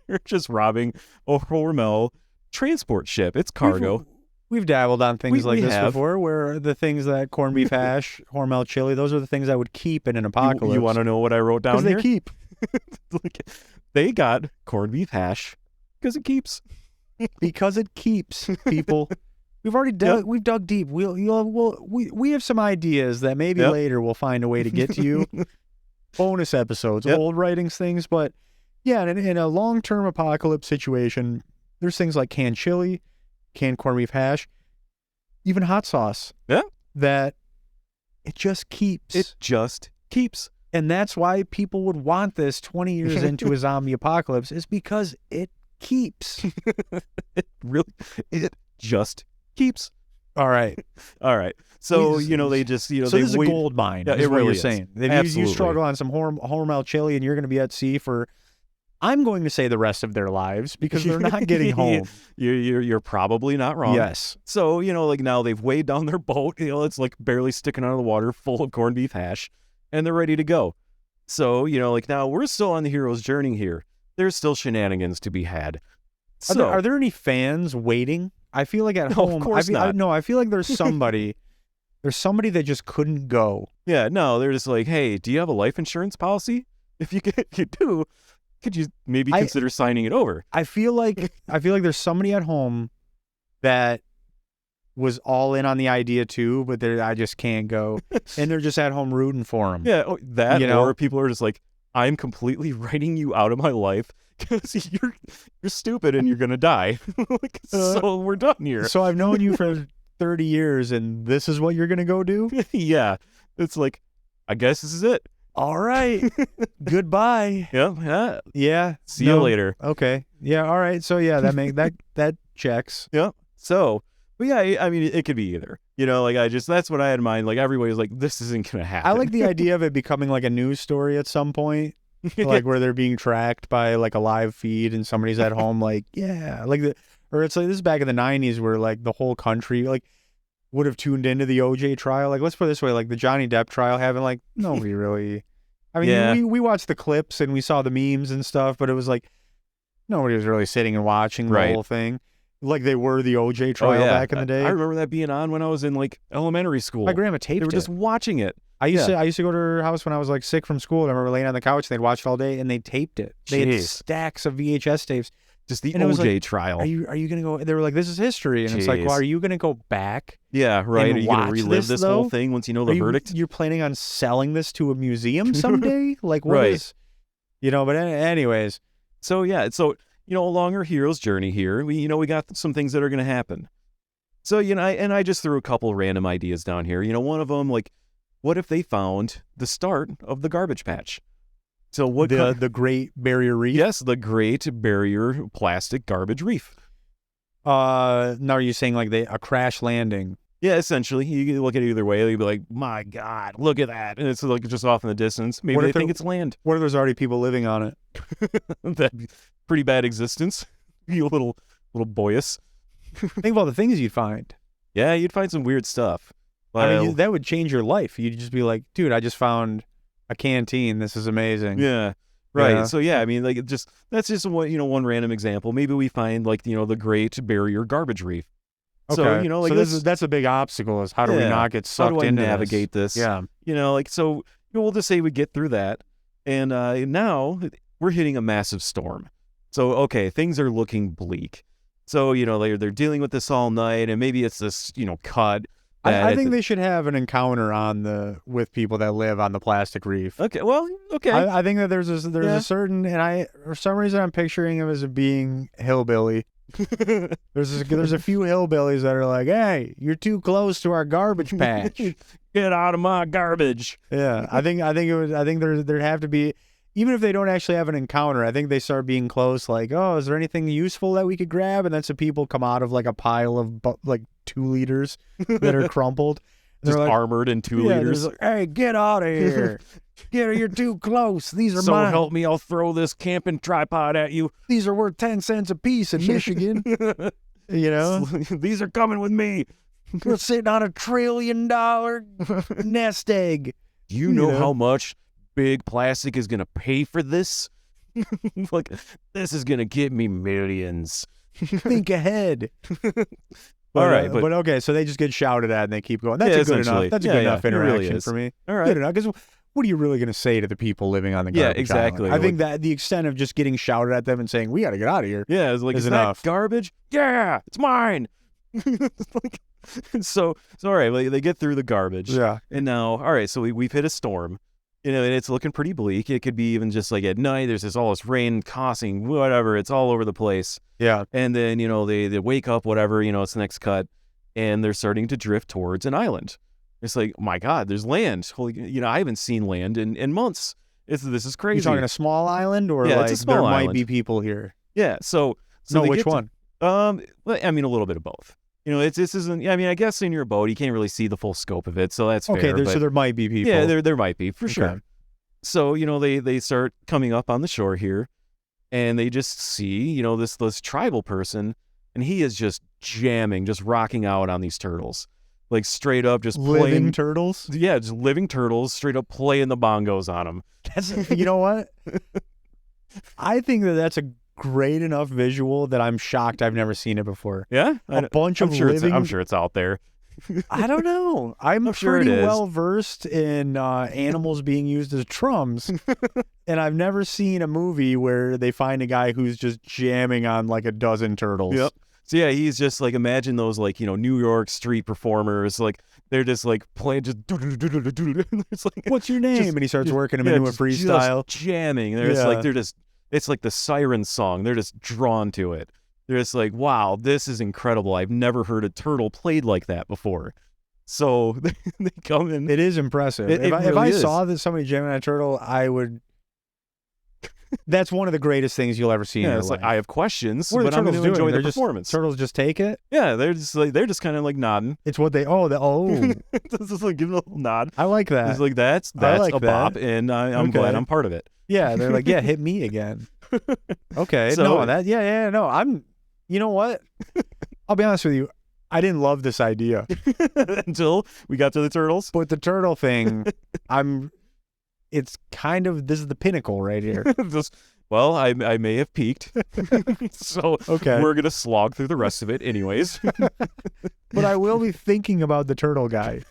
they're just robbing a Hormel transport ship. It's cargo. We've dabbled on things like this have. before, where the things that corned beef hash, Hormel chili, those are the things I would keep in an apocalypse. You want to know what I wrote down here? Because they keep. They got corned beef hash because it keeps. Because it keeps, people. We've already dug. We've dug deep. We have some ideas that maybe later we'll find a way to get to you. Bonus episodes, old writings, things. But yeah, in a long-term apocalypse situation, there's things like canned chili, canned corned beef hash, even hot sauce. Yeah, that it just keeps. It just keeps. And that's why people would want this 20 years into a zombie apocalypse, is because it keeps. It just keeps. All right. So, they just, so this is a gold mine. Yeah, is it what really you're is. saying. If Absolutely. you struggle on some Hormel chili and you're going to be at sea for, I'm going to say the rest of their lives, because they're not getting home. You're probably not wrong. Yes. So, like now they've weighed down their boat, it's like barely sticking out of the water, full of corned beef hash, and they're ready to go. So, like now we're still on the hero's journey here. There's still shenanigans to be had. So, Are there any fans waiting? I feel like at No, home, of course not. I feel like there's somebody that just couldn't go. Yeah, no, they're just like, hey, do you have a life insurance policy? If you do, could you maybe consider signing it over? I feel like there's somebody at home that was all in on the idea too, but I just can't go, and they're just at home rooting for them. Yeah, or people are just like, I'm completely writing you out of my life because you're stupid and you're gonna die. So we're done here. So I've known you for 30 years, and this is what you're gonna go do? Yeah, it's like, I guess this is it. All right. Goodbye. Yeah. See you later. Okay. Yeah. All right. So yeah, that checks. Yeah. So, but yeah, I mean, it could be either. That's what I had in mind. Like everybody's like, this isn't gonna happen. I like the idea of it becoming like a news story at some point, like where they're being tracked by like a live feed and somebody's at home, like or it's like this is back in the 90s where like the whole country like would have tuned into the OJ trial. Like let's put it this way, like the Johnny Depp trial, having like nobody really. I mean, Yeah. we watched the clips and we saw the memes and stuff, but it was like nobody was really sitting and watching the Right. whole thing like they were the OJ Oh trial yeah, back in the day. I remember that being on when I was in like elementary school. My grandma They taped were it. just watching it. I used to go to her house when I was like sick from school. And I remember laying on the couch and they'd watch it all day and they taped it. They had Jeez. stacks of VHS tapes. Just the And it was OJ like, trial. Are you gonna go? They were like, this is history, and it's like, well, Jeez. are you gonna go back? Yeah, right. and Are you gonna watch relive this though? whole thing once you know the verdict? You're planning on selling this to a museum someday? Like, what is? Right. But anyways, So yeah, so along our hero's journey here, we got some things that are going to happen. So I just threw a couple random ideas down here. One of them, like, what if they found the start of the garbage patch? So what the Great Barrier Reef? Yes, the Great Barrier Plastic Garbage Reef. Now are you saying like a crash landing? Yeah, essentially, you can look at it either way. You'd be like, "My God, look at that!" And it's like just off in the distance. Maybe they think it's land. What if there's already people living on it? That'd be pretty bad existence. Be a little boyish. Think about the things you'd find. Yeah, you'd find some weird stuff. I mean, that would change your life. You'd just be like, dude, I just found a canteen. This is amazing. Yeah. Right. Yeah. So yeah, I mean, like, that's just one random example. Maybe we find like the Great Barrier Garbage Reef. Okay. So like so that's a big obstacle. Is how do we not get sucked how do I into navigate this? Yeah. So we'll just say we get through that, and now we're hitting a massive storm. So okay, things are looking bleak. So they're dealing with this all night, and maybe it's this cut. I think they should have an encounter with people that live on the plastic reef. Okay. Well. Okay. I think that there's a certain, and for some reason I'm picturing him as being hillbilly. There's a few hillbillies that are like, hey, you're too close to our garbage patch. Get out of my garbage. Yeah, I think there'd have to be, even if they don't actually have an encounter, I think they start being close. Like, oh, is there anything useful that we could grab? And then some people come out of like a pile of like 2 liters that are crumpled. Just like, armored in 2 liters. Like, hey, get out of here. You're too close. These are so mine. help me, I'll throw this camping tripod at you. These are worth 10 cents a piece in Michigan. These are coming with me. We're sitting on $1 trillion nest egg. Do you know how much big plastic is going to pay for this? Like, this is going to get me millions. Think ahead. All right, but okay, so they just get shouted at and they keep going. That's good enough. That's a good enough interaction for me. All right. Good enough. Because what are you really going to say to the people living on the garbage exactly. island? I think that the extent of just getting shouted at them and saying, we got to get out of here. Yeah, it's like, is enough. That garbage? Yeah, it's mine. So all right, they get through the garbage. Yeah. And now, all right, so we've hit a storm. And it's looking pretty bleak. It could be even just like at night, there's all this rain tossing, whatever. It's all over the place. Yeah. And then, they wake up, whatever, it's the next cut. And they're starting to drift towards an island. It's like, oh my God, there's land. Holy, I haven't seen land in months. This is crazy. You're talking a small island, or Yeah, like it's a small there island. might be people here? Yeah. So No, they which get to- one? I mean, a little bit of both. This isn't. I mean, I guess in your boat, you can't really see the full scope of it, so that's Okay, fair. so there might be people. Yeah, there might be for Okay. sure. So they start coming up on the shore here, and they just see this tribal person, and he is just jamming, just rocking out on these turtles, like straight up just living playing. turtles. Yeah, just living turtles, straight up playing the bongos on them. You know what? I think that's a great enough visual that I'm shocked I've never seen it before. Yeah, A bunch of living. I'm sure it's out there. I don't know. I'm sure pretty it is. well versed in animals being used as trums, and I've never seen a movie where they find a guy who's just jamming on like a dozen turtles. Yep. So yeah, he's just like, imagine those like New York street performers, like they're just like playing just. It's like, what's your name? And he starts working him into a freestyle, just jamming. It's like the siren song. They're just drawn to it. They're just like, wow, this is incredible. I've never heard a turtle played like that before. So they come in. It is impressive. If I saw that somebody jamming on a turtle, I would. That's one of the greatest things you'll ever see in your it's life. like, I have questions, What are the but I'm going turtles to enjoy doing? the performance. Turtles just take it. Yeah, they're just kind of like nodding. It's what they. Just like giving a little nod. I like that. It's like that's like a bop, that. and I'm glad I'm part of it. Yeah, they're like, yeah, hit me again. Okay, So- no. You know what? I'll be honest with you. I didn't love this idea, Until we got to the turtles. but the turtle thing, it's kind of, this is the pinnacle right here. Well, I may have peaked, so Okay. we're gonna slog through the rest of it anyways. But I will be thinking about the turtle guy.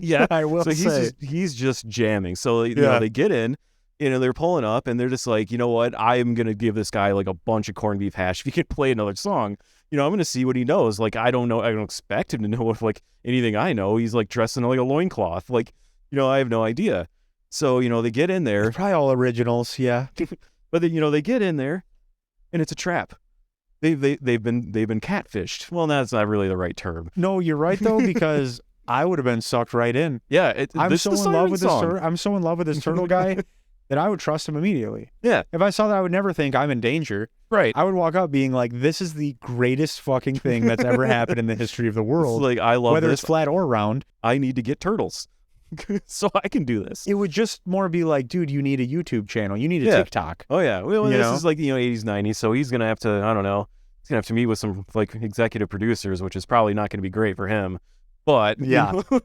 Yeah, I will so say. he's just jamming. So you know, they get in, you know, they're pulling up, and they're just like, you know what, I am gonna give this guy like a bunch of corned beef hash. If he can play another song, you know, I'm gonna see what he knows. Like, I don't know, I don't expect him to know if like anything I know. He's like dressed in like a loincloth, like, you know, I have no idea. So you know, they get in there. They're probably all originals, yeah. But then, you know, they get in there, and it's a trap. They've been catfished. Well, that's not really the right term. No, you're right though, because I would have been sucked right in. Yeah, I'm so in love with this. I'm so in love with this turtle guy that I would trust him immediately. Yeah, if I saw that, I would never think I'm in danger. Right. I would walk up being like, "This is the greatest fucking thing that's ever happened in the history of the world. It's like, I love whether this. it's flat or round. I need to get turtles, so I can do this." It would just more be like, dude, you need a YouTube channel. You need a TikTok. Oh yeah. Well, You this know? is like, you know, 80s, 90s, so he's gonna have to, I don't know, he's gonna have to meet with some like executive producers, which is probably not gonna be great for him. But Yeah. you know,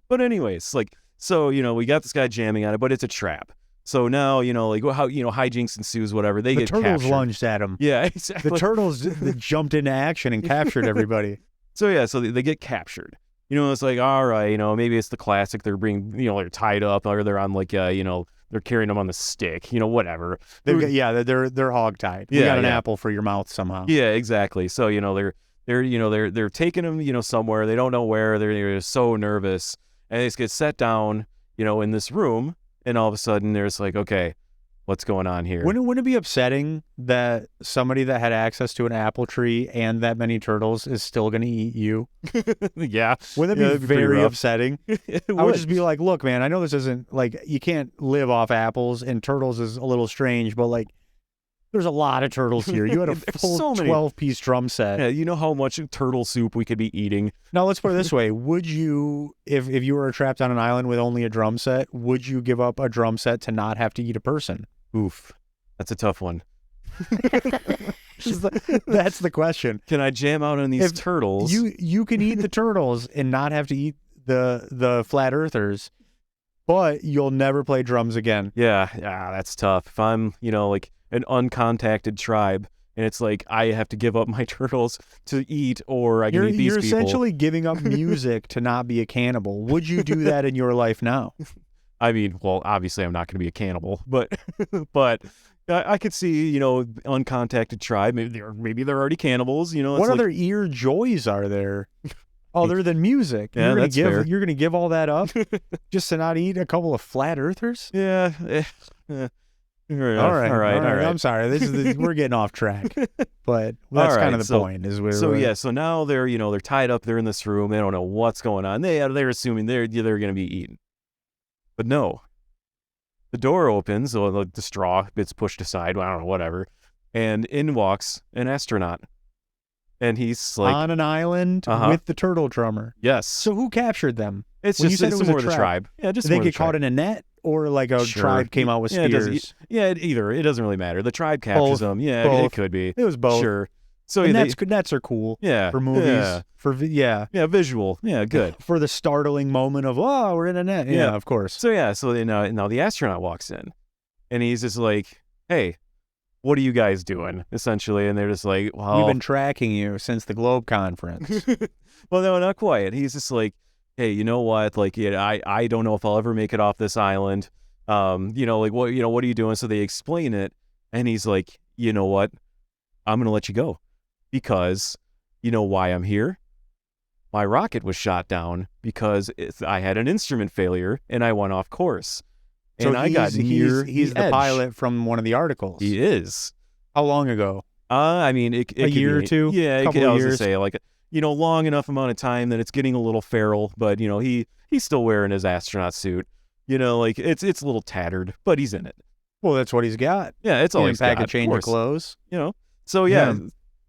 but anyways, like, so you know, we got this guy jamming on it, but it's a trap. So now, you know, like how, you know, hijinks ensues, whatever. They The get turtles captured. lunged at him. Yeah, exactly. The turtles jumped into action and captured everybody. So yeah, so they get captured. You know, it's like, all right, you know, maybe it's the classic. They're being, you know, they're tied up, or they're on like, you know, they're carrying them on the stick. You know, whatever. They're hogtied. You got an apple for your mouth somehow. Yeah, exactly. So you know, they're taking them, you know, somewhere. They don't know where. They're so nervous, and they just get set down, you know, in this room, and all of a sudden there's like, okay, what's going on here? Wouldn't it be upsetting that somebody that had access to an apple tree and that many turtles is still going to eat you? Yeah. Wouldn't that be very upsetting? I I would just be like, look, man, I know this isn't like, you can't live off apples, and turtles is a little strange, but like, there's a lot of turtles here. You had a full so many. 12-piece drum set. Yeah, you know how much turtle soup we could be eating. Now, let's put it this way. Would you, if you were trapped on an island with only a drum set, would you give up a drum set to not have to eat a person? Oof. That's a tough one. That's the question. Can I jam out on these turtles? You can eat the turtles and not have to eat the flat earthers, but you'll never play drums again. Yeah, that's tough. If I'm, you know, like an uncontacted tribe, and it's like I have to give up my turtles to eat, or I can eat these You're people. essentially giving up music to not be a cannibal. Would you do that in your life now? I mean, well, obviously I'm not going to be a cannibal, but I could see, you know, uncontacted tribe. Maybe they're already cannibals. You know, it's what like, other ear joys are there other than music? Yeah, that's fair. You're gonna give all that up just to not eat a couple of flat earthers? Yeah. All right. I'm sorry. We're getting off track, but that's kind of the point. So now they're tied up. They're in this room. They don't know what's going on. They're assuming they're going to be eaten, but no. The door opens, or the straw gets pushed aside. I don't know, whatever, and in walks an astronaut, and he's like on an island with the turtle drummer. Yes. So who captured them? It's when just you said it was more a the tribe. Yeah, just did they more the get caught tribe. in a net, or like a tribe came out with spears? Either. It doesn't really matter. The tribe captures them. Yeah, both. It could be. It was both. Sure. So and nets are cool. Yeah. For movies. Yeah. Visual. Yeah, good. For the startling moment of, oh, we're in a net. Yeah, of course. So now the astronaut walks in, and he's just like, hey, what are you guys doing? Essentially, and they're just like, well, we've been tracking you since the Globe Conference. Well, no, not quite. He's just like, hey, you know what? Like, I don't know if I'll ever make it off this island. You know, like, what are you doing? So they explain it, and he's like, you know what? I'm gonna let you go, because you know why I'm here? My rocket was shot down because I had an instrument failure and I went off course. So and I got near he's the edge. pilot from one of the articles. He is. How long ago? I mean, it a year or two. Yeah, couple I of was years. gonna say, like, you know, long enough amount of time that it's getting a little feral, but you know, he's still wearing his astronaut suit. You know, like it's a little tattered, but he's in it. Well, that's what he's got. Yeah, it's all he's got. Pack a change of clothes. You know, so yeah.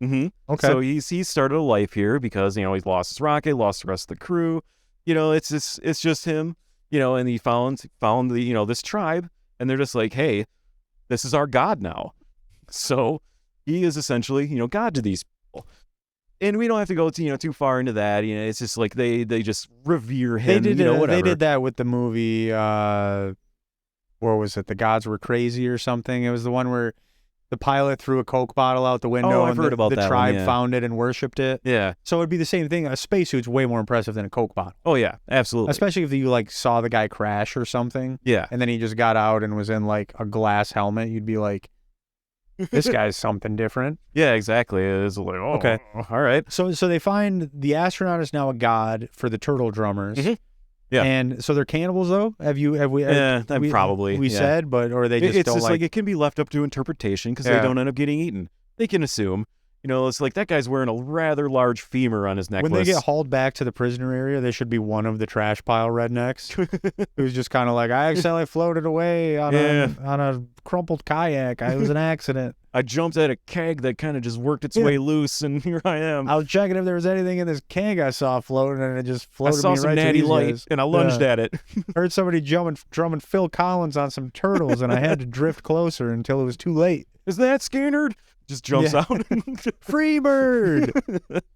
Okay. So he started a life here because, you know, he's lost his rocket, lost the rest of the crew. You know, it's just him. You know, and he found the, you know, this tribe, and they're just like, hey, this is our god now. So he is essentially, you know, God to these people. And we don't have to go to, you know, too far into that. You know, it's just like they just revere him. They did whatever. They did that with the movie or was it The Gods Were Crazy or something? It was the one where the pilot threw a Coke bottle out the window I've and heard about the that one, tribe yeah. found it and worshipped it. Yeah. So it'd be the same thing. A spacesuit's way more impressive than a Coke bottle. Oh, yeah. Absolutely. Especially if you like saw the guy crash or something. Yeah. And then he just got out and was in like a glass helmet. You'd be like, this guy's something different. Yeah, exactly. It's like, oh, Okay. all right. So they find the astronaut is now a god for the turtle drummers. Mhm. Yeah. And so they're cannibals though? Probably. We yeah. said, but or they just It's don't just like it can be left up to interpretation because they Yeah. don't end up getting eaten. They can assume. It's like that guy's wearing a rather large femur on his necklace. when they get hauled back to the prisoner area, they should be one of the trash pile rednecks who's just kind of like, I accidentally floated away on a crumpled kayak. It was an accident. I jumped at a keg that kind of just worked its way loose, and here I am. I was checking if there was anything in this keg I saw floating, and it just I floated saw me some right to natty these light, guys. and I lunged at it. Heard somebody drumming Phil Collins on some turtles, and I had to drift closer until it was too late. Is that Skinner? Just jumps out. Free bird.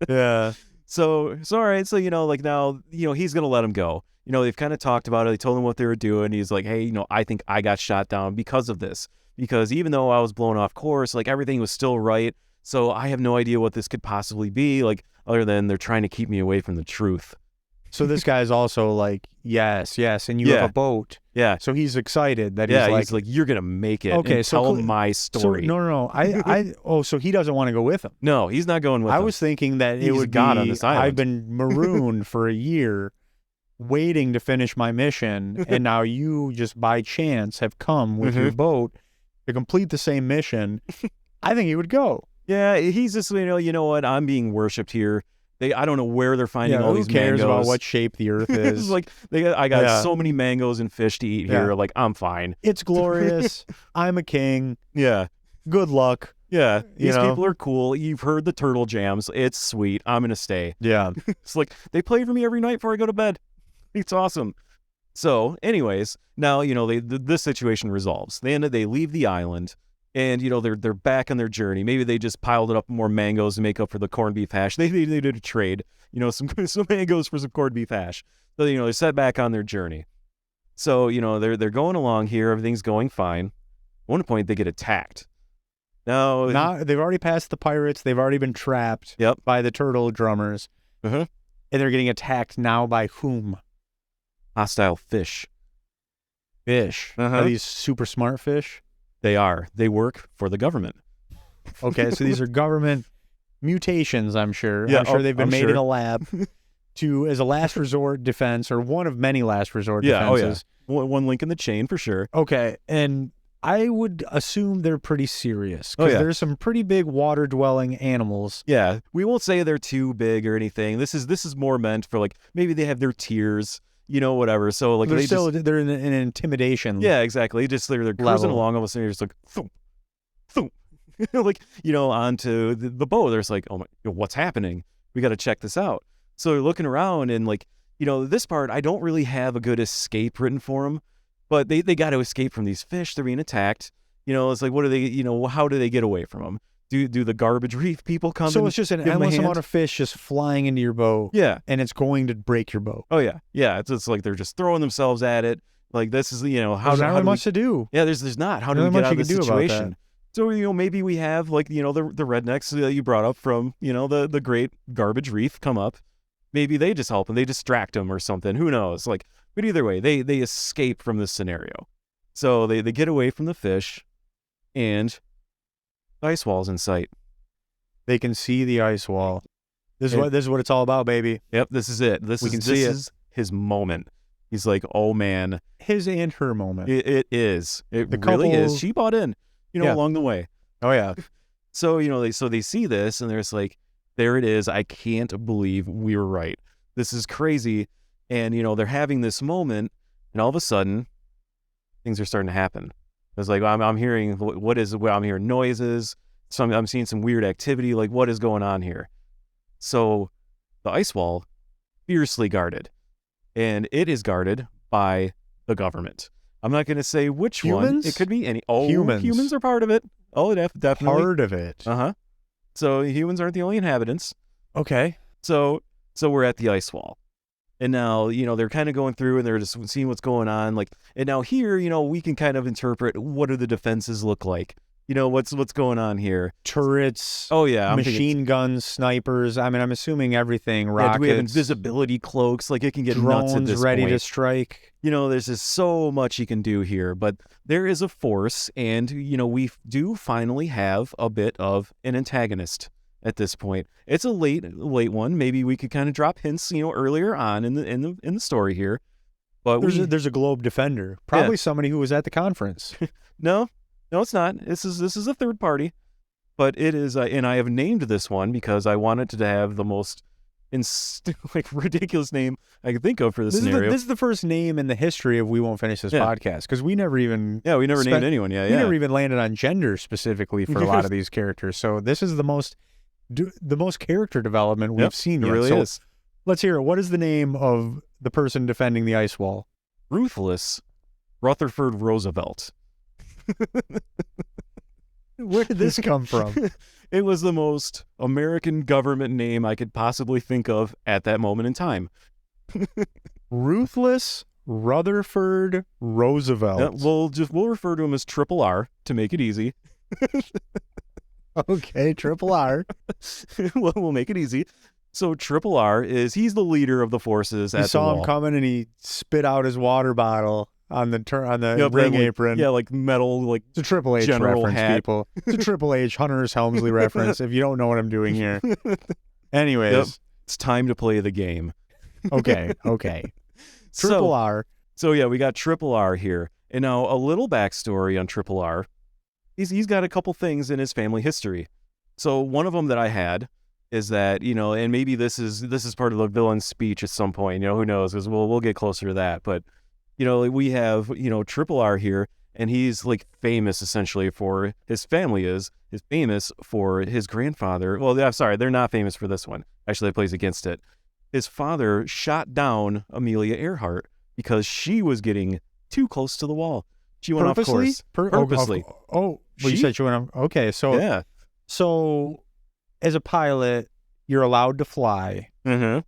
Yeah. So all right. So now he's gonna let him go. They've kind of talked about it. They told him what they were doing. He's like, hey, I think I got shot down because of this. Because even though I was blown off course, like everything was still right. So I have no idea what this could possibly be. Like other than they're trying to keep me away from the truth. So this guy's also like, yes, and you have a boat. Yeah. So he's excited that he's like, you're gonna make it. Okay, and so tell him my story. So, no. So he doesn't want to go with him. No, he's not going with I him. was thinking that He's it would God be, on this island. I've been marooned for a year waiting to finish my mission, and now you just by chance have come with your boat to complete the same mission. I think he would go. Yeah, he's just, you know what? I'm being worshipped here. I don't know where they're finding all these who cares mangoes. about what shape the earth is? It's like I got so many mangoes and fish to eat here. Like I'm fine. It's glorious. I'm a king. Yeah. Good luck. Yeah. These people are cool. You've heard the turtle jams. It's sweet. I'm gonna stay. Yeah. It's like they play for me every night before I go to bed. It's awesome. So, anyways, now this situation resolves. They leave the island. And they're back on their journey. Maybe they just piled up more mangoes to make up for the corned beef hash. They did a trade, some mangoes for some corned beef hash. So they're set back on their journey. So they're going along here. Everything's going fine. At one point they get attacked. Now they've already passed the pirates. They've already been trapped. Yep. By the turtle drummers. Uh-huh. And they're getting attacked now by whom? Hostile fish. Fish. Uh-huh. Are these super smart fish? They are. They work for the government. Okay, so these are government mutations, I'm sure. Yeah, I'm sure they've been I'm made sure. in a lab as a last resort defense, or one of many last resort defenses. Oh yeah. One link in the chain for sure. Okay, and I would assume they're pretty serious. Oh, yeah. There's some pretty big water-dwelling animals. Yeah. We won't say they're too big or anything. This is more meant for like maybe they have their tiers. Whatever. So like They're in an intimidation. Yeah, exactly. They're cruising level. along. All of a sudden, you're just like, thump, thump. Like onto the boat. There's like, oh my, what's happening? We got to check this out. So they're looking around, and like, this part I don't really have a good escape written for them, but they got to escape from these fish. They're being attacked. It's like, what do they? How do they get away from them? Do the garbage reef people come? So it's just an endless amount of fish just flying into your boat. Yeah. And it's going to break your boat. Oh yeah. Yeah. It's like they're just throwing themselves at it. Like this is how there's not much to do. Yeah. There's not. How do we get out of this situation? So maybe we have like the rednecks that you brought up from the great garbage reef come up. Maybe they just help and they distract them or something. Who knows? Like, but either way, they escape from this scenario. So they get away from the fish, and the ice wall's in sight. They can see the ice wall. This is what it's all about, baby. Yep, this is it. This is his moment. He's like, oh man, his and her moment. It is. It the really couple, is. She bought in, along the way. Oh yeah. So they see this and there's like, there it is. I can't believe we were right. This is crazy. And they're having this moment, and all of a sudden, things are starting to happen. It's like I'm hearing I'm hearing noises. I'm seeing some weird activity. Like, what is going on here? So the ice wall, fiercely guarded, and it is guarded by the government. I'm not going to say which humans? one. It could be any. Oh, humans. Humans are part of it. Oh, definitely part of it. So humans aren't the only inhabitants. Okay. So we're at the ice wall, And now, they're kind of going through and they're just seeing what's going on. Like, and now here, we can kind of interpret what do the defenses look like. What's going on here? Turrets. Oh yeah, machine guns, snipers. I mean, I'm assuming everything. Yeah, Rockets. do we have invisibility cloaks? Like, it can get nuts at this ready point. to strike. There's just so much you can do here, but there is a force, and we do finally have a bit of an antagonist at this point. It's a late one. Maybe we could kind of drop hints, earlier on in the story here. But there's a globe defender, probably somebody who was at the conference. No, it's not. This is a third party, but it is, and I have named this one because I wanted to have the most ridiculous name I could think of for this scenario. This is the first name in the history of We Won't Finish This podcast, because we never even we never named anyone. We never even landed on gender specifically for a lot of these characters. So this is the most character development we've seen yet. It really is. Let's hear it. What is the name of the person defending the ice wall? Ruthless Rutherford Roosevelt. Where did this come from? It was the most American government name I could possibly think of at that moment in time. Ruthless Rutherford Roosevelt. We'll refer to him as Triple R to make it easy. Okay, Triple R. We'll make it easy. So Triple R he's the leader of the forces. You saw him coming and he spit out his water bottle on the ring apron. Yeah, like metal, like it's a Triple H reference, hat. people. It's a Triple H Hunter's Helmsley reference. If you don't know what I'm doing here, anyways, it's time to play the game. Okay. Triple R. So yeah, we got Triple R here, and now a little backstory on Triple R. He's got a couple things in his family history. So one of them that I had is that, and maybe this is part of the villain's speech at some point. Who knows? Because we'll get closer to that, but. We have, Triple R here, and he's like famous essentially for his family is famous for his grandfather. Well, I'm sorry, they're not famous for this one. Actually, it plays against it. His father shot down Amelia Earhart because she was getting too close to the wall. She went off course. Purposely. You said she went off. Okay, so yeah. So as a pilot, you're allowed to fly. Mm-hmm.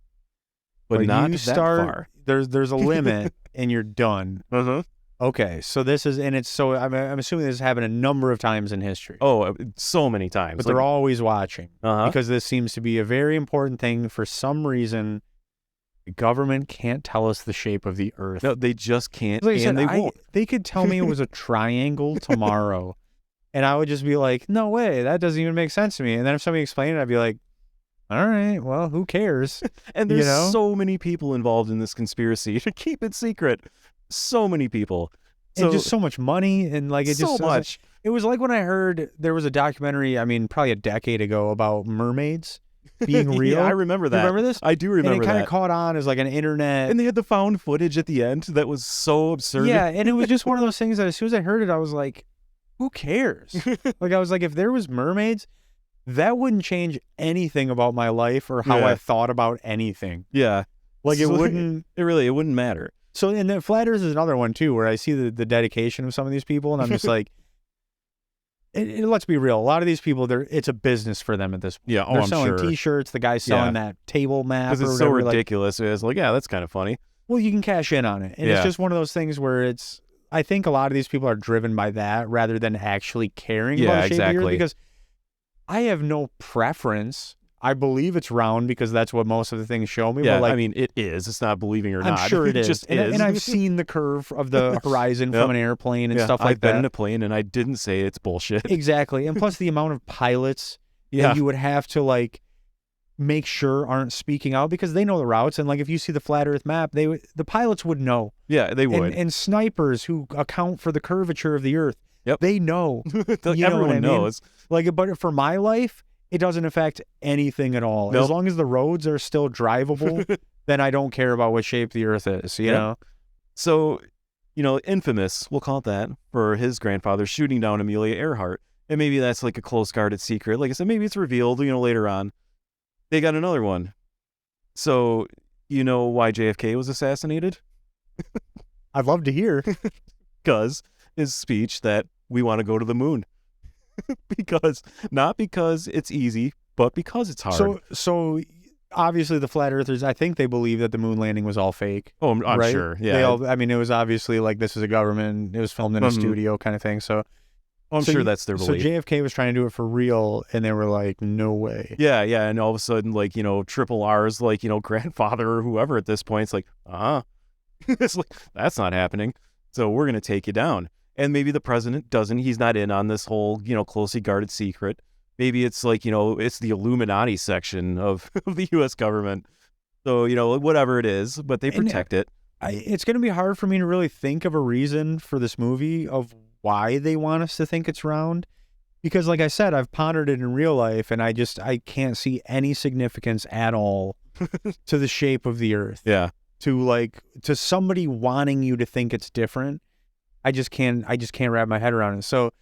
But not that far. There's a limit. And you're done. Okay, so this is, and it's so I'm assuming this has happened a number of times in history. Oh, so many times. But they're always watching because this seems to be a very important thing. For some reason, the government can't tell us the shape of the Earth. No, they just can't, like and they won't. They could tell me it was a triangle tomorrow, and I would just be like, "No way, that doesn't even make sense to me." And then if somebody explained it, I'd be like, all right, well, who cares? And there's so many people involved in this conspiracy to keep it secret. So many people. And just so much money and like it just so much. It was like when I heard there was a documentary, probably a decade ago, about mermaids being real. Yeah, I remember that. You remember this? I do remember that. And it kind of caught on as like an internet. And they had the found footage at the end that was so absurd. Yeah, and it was just one of those things that as soon as I heard it, I was like, who cares? Like I was like, if there was mermaids, that wouldn't change anything about my life or how I thought about anything. Yeah. Like it wouldn't. It wouldn't matter. So, and then Flat Earth is another one too, where I see the dedication of some of these people and I'm just like, let's be real. A lot of these people, it's a business for them at this point. Yeah. They're selling T-shirts. The guy's selling that table map. Because it's so ridiculous. It's like, yeah, that's kind of funny. Well, you can cash in on it. And it's just one of those things where I think a lot of these people are driven by that rather than actually caring about the shape of the Earth, because I have no preference. I believe it's round because that's what most of the things show me. Yeah, but it is. It's not believing or not. I'm sure it is. Just is. And I've seen the curve of the horizon from an airplane and stuff like I've that. I've been in a plane and I didn't say it's bullshit. Exactly. And plus the amount of pilots that you would have to like make sure aren't speaking out because they know the routes. And like if you see the Flat Earth map, the pilots would know. Yeah, they would. And snipers who account for the curvature of the Earth. Yep. They know. Everyone knows. Like, but for my life, it doesn't affect anything at all. Nope. As long as the roads are still drivable, then I don't care about what shape the Earth is, you know? So, infamous, we'll call it that, for his grandfather shooting down Amelia Earhart. And maybe that's like a close guarded secret. Like I said, maybe it's revealed, later on. They got another one. So, you know why JFK was assassinated? I'd love to hear. Because his speech that we want to go to the moon. Not because it's easy, but because it's hard. So obviously the flat earthers, I think they believe that the moon landing was all fake. Oh, I'm right? sure. Yeah. They all, I mean, it was obviously like this is a government. It was filmed in a studio kind of thing. So I'm sure that's their belief. So JFK was trying to do it for real, and they were like, no way. Yeah, yeah. And all of a sudden, like, Triple R's, like, grandfather or whoever at this point, it's like, it's like, that's not happening. So we're going to take you down. And maybe the president doesn't. He's not in on this whole, closely guarded secret. Maybe it's like, it's the Illuminati section of the U.S. government. So, whatever it is, but they protect it. It's going to be hard for me to really think of a reason for this movie of why they want us to think it's round. Because like I said, I've pondered it in real life, and I can't see any significance at all to the shape of the Earth. Yeah. To somebody wanting you to think it's different. I just can't wrap my head around it. So,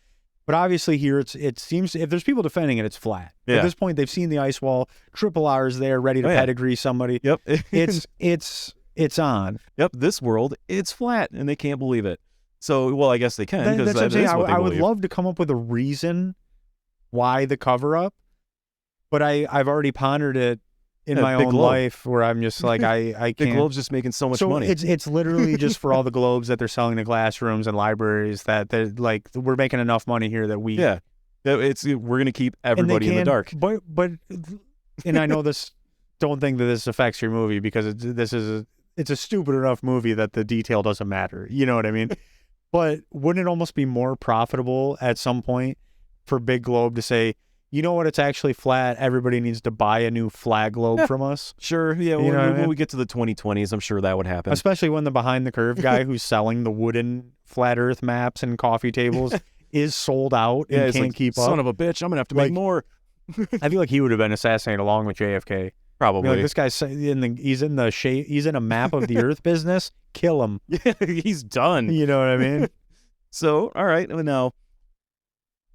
but obviously here it seems, if there's people defending it, it's flat. Yeah. At this point, they've seen the ice wall. Triple R's there, ready to pedigree somebody. Yep. It's on. Yep. This world, it's flat, and they can't believe it. So, well, I guess they can, because that is what they I would believe. love to come up with a reason why the cover up, but I've already pondered it in my own life, where I'm just like, I can't. The Globe's just making so much money. It's literally just for all the globes that they're selling to classrooms and libraries, that they're like, we're making enough money here that we we're gonna keep everybody in the dark. But and I know this. Don't think that this affects your movie, because it's a stupid enough movie that the detail doesn't matter. You know what I mean? But wouldn't it almost be more profitable at some point for Big Globe to say, you know what, it's actually flat. Everybody needs to buy a new flat globe from us. Sure, yeah. When we get to the 2020s, I'm sure that would happen. Especially when the behind the curve guy who's selling the wooden flat Earth maps and coffee tables is sold out and can't keep up. Son of a bitch, I'm gonna have to make more. I feel like he would have been assassinated along with JFK. Probably. Like, this guy's he's in a map of the Earth business. Kill him. Yeah, he's done. You know what I mean? So, all right, now.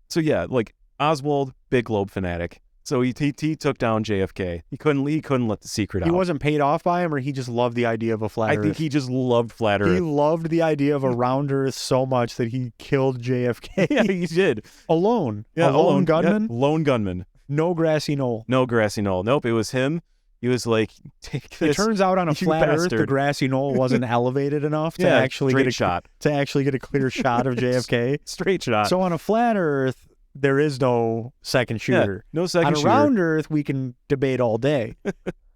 So yeah, like Oswald, Big Globe fanatic. So he took down JFK. He couldn't let the secret out. He wasn't paid off by him, or he just loved the idea of a flat Earth? I think he just loved flat Earth. He loved the idea of a round Earth so much that he killed JFK. Yeah, he did. Alone. Yeah, a lone gunman? Yeah, lone gunman. No grassy knoll. No grassy knoll. Nope, it was him. He was like, take this. It turns out on a flat Earth, the grassy knoll wasn't elevated enough to actually get a clear shot of JFK. Straight shot. So on a flat Earth, there is no second shooter. No second shooter. On a round Earth, we can debate all day.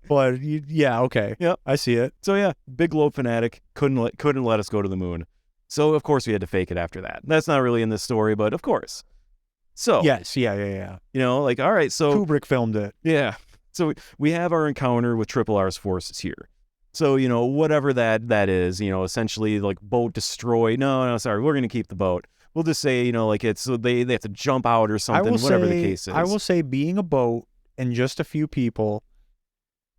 But okay. Yep. I see it. So yeah, Big Globe fanatic couldn't let us go to the moon. So of course we had to fake it after that. That's not really in this story, but of course. So yes, yeah. Like, all right, so Kubrick filmed it. Yeah. So we have our encounter with Triple R's forces here. So, whatever that is, essentially like boat destroyed. No, sorry, we're going to keep the boat. We'll just say, like they have to jump out or something, whatever the case is. I will say, being a boat and just a few people,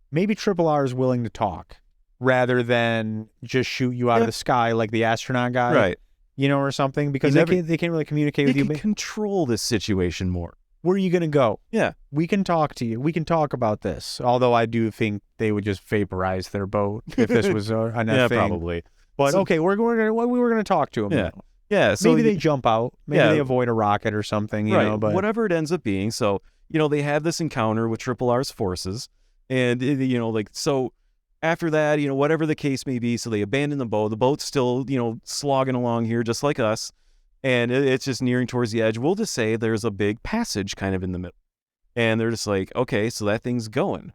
maybe Triple R is willing to talk rather than just shoot you out of the sky like the astronaut guy. Right. Or something, because they can't really communicate with you. They can control this situation more. Where are you going to go? Yeah. We can talk to you. We can talk about this. Although I do think they would just vaporize their boat if this was a thing. Yeah, probably. But okay, we were going to talk to them. Yeah. Yeah. So maybe they jump out. Maybe they avoid a rocket or something, you know. But whatever it ends up being. So, they have this encounter with Triple R's forces. And, so after that, whatever the case may be, so they abandon the boat. The boat's still, slogging along here just like us. And it's just nearing towards the edge. We'll just say there's a big passage kind of in the middle. And they're just like, okay, so that thing's going.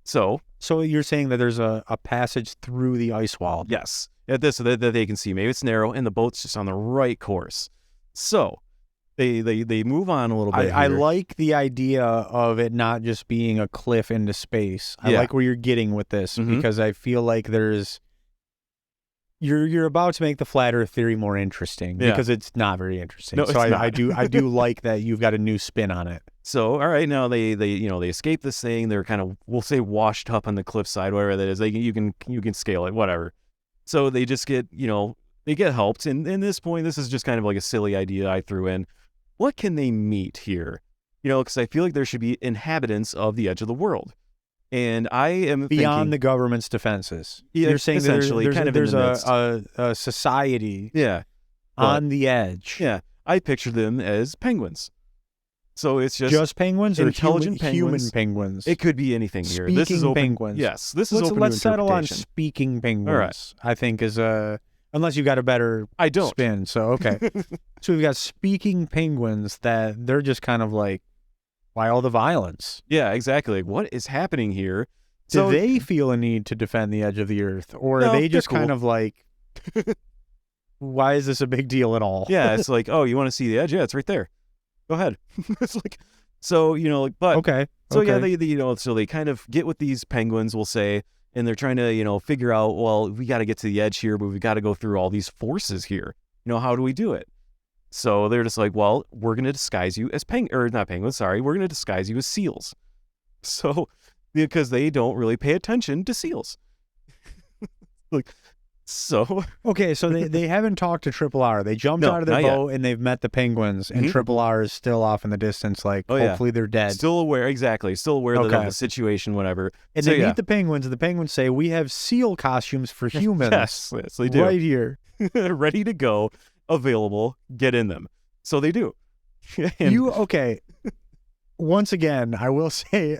So you're saying that there's a passage through the ice wall? Yes. At this, so that they can see. Maybe it's narrow, and the boat's just on the right course. So they move on a little bit. I like the idea of it not just being a cliff into space. I like where you're getting with this, because I feel like there's... You're about to make the flat Earth theory more interesting, because it's not very interesting. No, so I do like that you've got a new spin on it. So all right, now they escape this thing. They're kind of, we'll say, washed up on the cliffside, whatever that is. You can scale it, whatever. So they just get they get helped. And in this point, this is just kind of like a silly idea I threw in. What can they meet here? Because I feel like there should be inhabitants of the edge of the world. And I am beyond thinking, the government's defenses. Yeah, you're saying essentially, there's a society on the edge. Yeah, I picture them as penguins. So it's just penguins or intelligent human penguins. penguins? It could be anything here. Speaking This is open. penguins. Yes, this is open Let's to settle on interpretation. speaking penguins. All right. I think is unless you got a better I don't. spin. So okay. So we've got speaking penguins that they're just kind of like, why all the violence? Yeah, exactly. Like, what is happening here? Do they feel a need to defend the edge of the earth, or No, are they just they're cool. kind of like, why is this a big deal at all? Yeah, it's like, oh, you want to see the edge? Yeah, it's right there. Go ahead. It's like, so like, but Okay. so okay. yeah, they so they kind of get with these penguins, we'll say, and they're trying to figure out, well, we got to get to the edge here, but we got to go through all these forces here. How do we do it? So they're just like, well, we're gonna disguise you as not penguins. Sorry, we're gonna disguise you as seals. So because they don't really pay attention to seals. Okay, so they haven't talked to Triple R. They jumped No, out of their not yet. boat and they've met the penguins, and Mhm. Triple R is still off in the distance, like Oh, yeah. hopefully they're dead. Still aware, exactly. Still aware of Okay. the situation, whatever. And So, they yeah. meet the penguins, and the penguins say, "We have seal costumes for humans." Yes, they do. Right here. Ready to go, available. Get in them. So they do. And- Okay. Once again, I will say,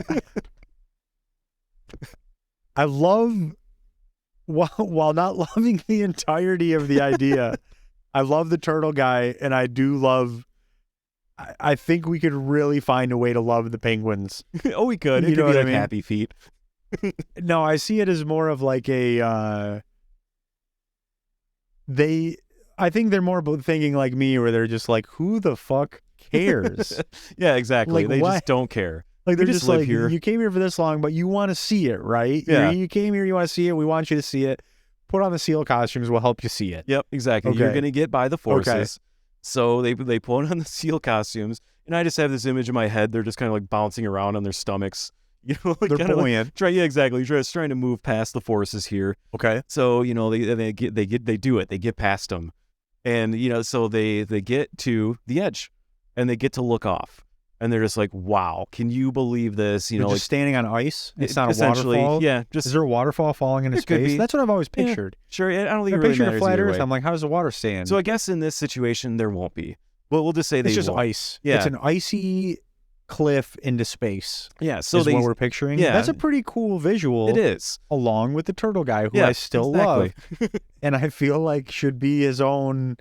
I love, while not loving the entirety of the idea, I love the turtle guy, and I do love. I think we could really find a way to love the penguins. oh, we could. It You could know be what I like mean? Happy Feet. No, I see it as more of like a. I think they're more thinking like me, where they're just like, "Who the fuck cares?" Yeah, exactly. Like, they why- just don't care. Like they're We just just live like, here. you came here for this long, but you want to see it, right? Yeah. You came here, you want to see it. We want you to see it. Put on the seal costumes. We'll help you see it. Yep, exactly. You're Okay. gonna get by the forces. So they put on the seal costumes, and I just have this image in my head. They're just kind of like bouncing around on their stomachs. Like They're kinda like buoyant. yeah, exactly. Just trying to move past the forces here. Okay. So they do it. They get past them, and so they get to the edge, and they get to look off, and they're just like, wow, can you believe this? They're just standing on ice. It's not a essentially, waterfall. yeah. Just Is there a waterfall falling into It could space? be. That's what I've always Yeah. pictured. sure. I don't think I it really pictured a matters flat either Earth. way. I'm like, how does the water stay in? So I guess in this situation there won't be. But we'll just say it's they just won't. ice. Yeah. It's an icy cliff into space. Yeah. So is they. what we're picturing. yeah. That's a pretty cool visual. It is. Along with the turtle guy, who Yeah, I still exactly. love, and I feel like should be his own.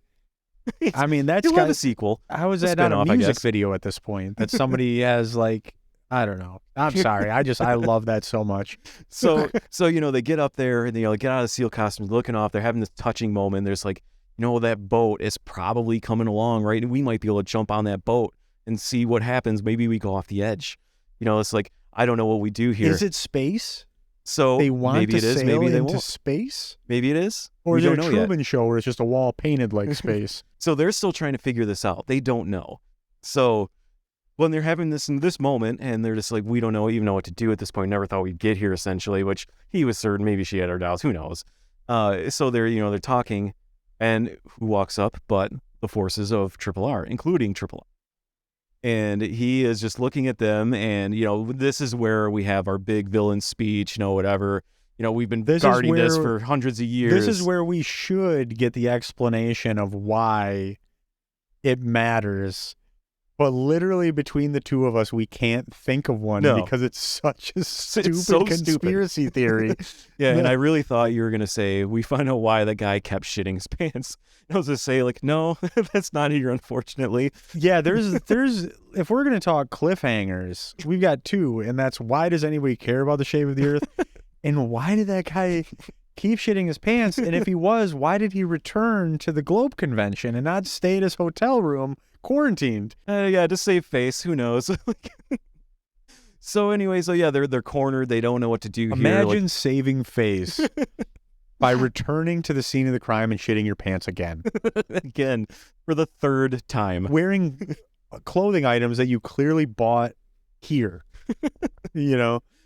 I mean, that's You'll have got. a sequel. How is a that not a spin-off, I music guess. video at this point? That somebody has like, I don't know. I'm sorry. I love that so much. So they get up there and they get out of the seal costumes, looking off. They're having this touching moment. There's like, that boat is probably coming along, right? And we might be able to jump on that boat and see what happens. Maybe we go off the edge. It's like, I don't know what we do here. Is it space? So They want maybe to it is, sail maybe they into won't. space, Maybe it is. or We is it a don't know yet. Truman Show where it's just a wall painted like space? So they're still trying to figure this out. They don't know. So when they're having this in this moment, and they're just like, we don't even know what to do at this point. Never thought we'd get here, essentially. Which he was certain. Maybe she had her doubts. Who knows? So they're talking, and who walks up but the forces of Triple R, including Triple R. And he is just looking at them, and this is where we have our big villain speech. Whatever. We've been This is guarding this where- for hundreds of years. This is where we should get the explanation of why it matters. But literally between the two of us, we can't think of one No. because it's such a stupid so conspiracy theory. Yeah, and I really thought you were going to say, we find out why the guy kept shitting his pants. I was going to say, like, no, that's not here, unfortunately. Yeah, there's if we're going to talk cliffhangers, we've got two, and that's why does anybody care about the shape of the earth? And why did that guy keep shitting his pants? And if he was, why did he return to the Globe Convention and not stay at his hotel room quarantined? Yeah, to save face, who knows? So anyway, they're cornered. They don't know what to do here. Imagine saving face by returning to the scene of the crime and shitting your pants again. Again, for the third time. Wearing clothing items that you clearly bought here.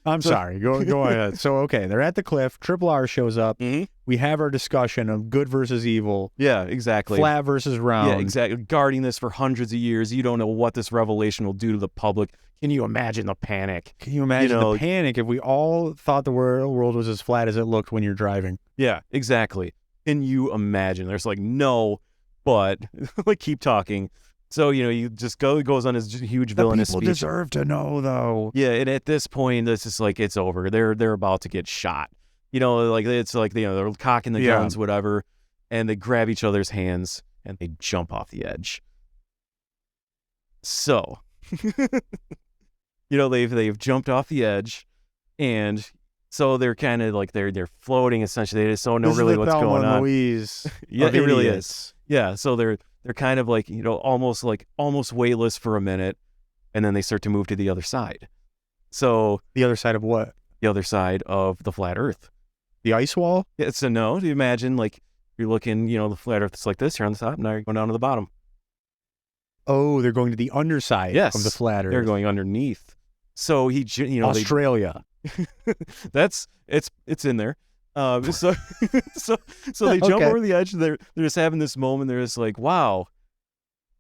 I'm sorry. Go ahead. So, okay, they're at the cliff. Triple R shows up. Mhm. We have our discussion of good versus evil, Yeah, exactly. flat versus round. Yeah, exactly. Guarding this for hundreds of years. You don't know what this revelation will do to the public. Can you imagine the panic? Can you imagine the panic if we all thought the world was as flat as it looked when you're driving? Yeah, exactly. Can you imagine? There's like, no, but like, keep talking. So, you just goes on his huge The villainous people speech. deserve to know, though. Yeah, and at this point, it's just like it's over. They're about to get shot. Like it's like they're cocking the guns, whatever, and they grab each other's hands and they jump off the edge. So, they've jumped off the edge, and so they're kind of like they're floating essentially. They just don't know really what's going on. Louise Yeah, it really is. Yeah, so they're kind of like almost weightless for a minute, and then they start to move to the other side. So the other side of what? The other side of the flat Earth. The ice wall? Yeah, so no, you imagine like you're looking, the flat Earth is like this. You're on the top, now you're going down to the bottom. Oh, they're going to the underside of the flat Earth. They're going underneath. So Australia. It's in there. So they jump over the edge. They're just having this moment. They're just like, wow,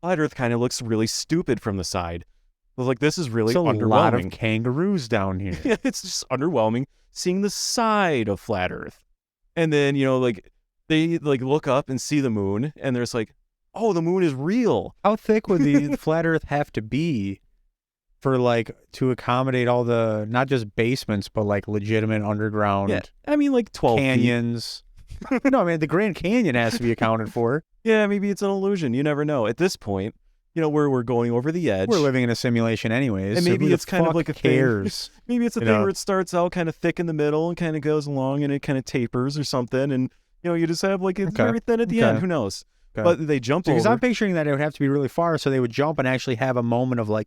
flat Earth kind of looks really stupid from the side. I was like, this is really underwhelming. A lot of kangaroos down here. Yeah, it's just underwhelming seeing the side of flat Earth. And then, they look up and see the moon, and they're just like, oh, the moon is real. How thick would the flat Earth have to be for to accommodate all the, not just basements, but legitimate underground? Yeah, I mean 12 canyons. No, I mean the Grand Canyon has to be accounted for. Yeah, maybe it's an illusion. You never know. At this point, we're going over the edge. We're living in a simulation anyways. And maybe it's kind of like a cares. Thing. Maybe it's a thing where it starts out kind of thick in the middle and kind of goes along and it kind of tapers or something. And, you just have it's very thin at the end. Who knows? Okay. But they jump over. Because I'm picturing that it would have to be really far. So they would jump and actually have a moment of this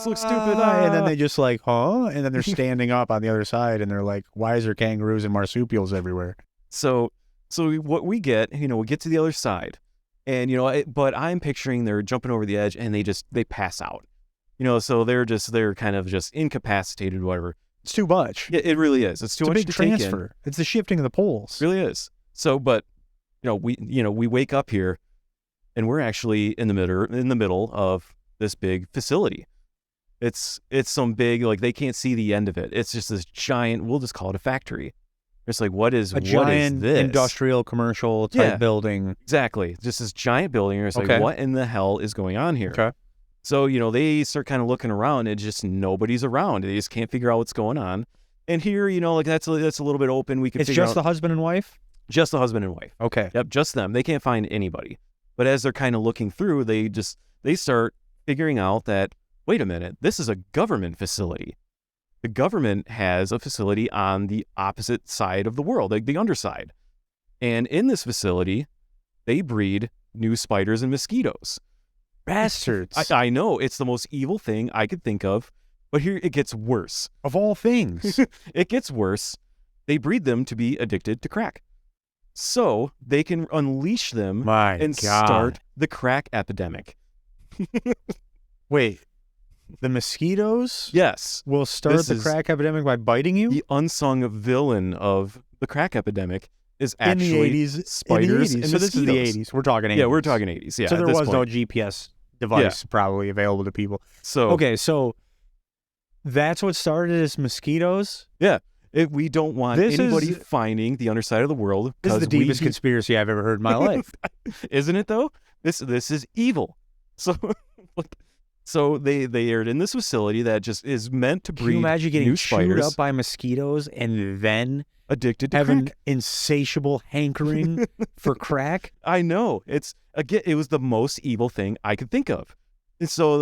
looks stupid. And then they just huh? And then they're standing up on the other side and they're like, why is there kangaroos and marsupials everywhere? So what we get, we get to the other side. And, but I'm picturing they're jumping over the edge and they pass out, so they're kind of just incapacitated, whatever. It's too much. It really is. It's too much to transfer. Take in. It's the shifting of the poles. It really is. So, but, we wake up here and we're actually in the middle of this big facility. It's some big, they can't see the end of it. It's just this giant, we'll just call it a factory. It's like, what is giant this? Industrial commercial type building? Exactly, just this giant building. It's like, what in the hell is going on here? Okay. So they start kind of looking around, and just nobody's around. They just can't figure out what's going on. And here, that's a little bit open. We can. It's just the husband and wife. Just the husband and wife. Okay. Yep, just them. They can't find anybody. But as they're kind of looking through, they start figuring out that, wait a minute, this is a government facility. The government has a facility on the opposite side of the world, like the underside. And in this facility, they breed new spiders and mosquitoes. Bastards. I know, it's the most evil thing I could think of, but here it gets worse. Of all things. It gets worse. They breed them to be addicted to crack. So they can unleash them start the crack epidemic. Wait. The mosquitoes? Yes. Will start the crack epidemic by biting you? The unsung villain of the crack epidemic is actually in the 80s, spiders and mosquitoes. So this is the 80s. We're talking 80s. Yeah, we're talking 80s. Yeah. So there was no GPS device probably available to people. So okay, so that's what started as mosquitoes? Yeah. We don't want anybody finding the underside of the world. This is the deepest conspiracy I've ever heard in my life. Isn't it, though? This is evil. So they are in this facility that just is meant to breed. Can you imagine getting new chewed spiders up by mosquitoes and then addicted to have crack? An insatiable hankering for crack? I know. It was the most evil thing I could think of. And so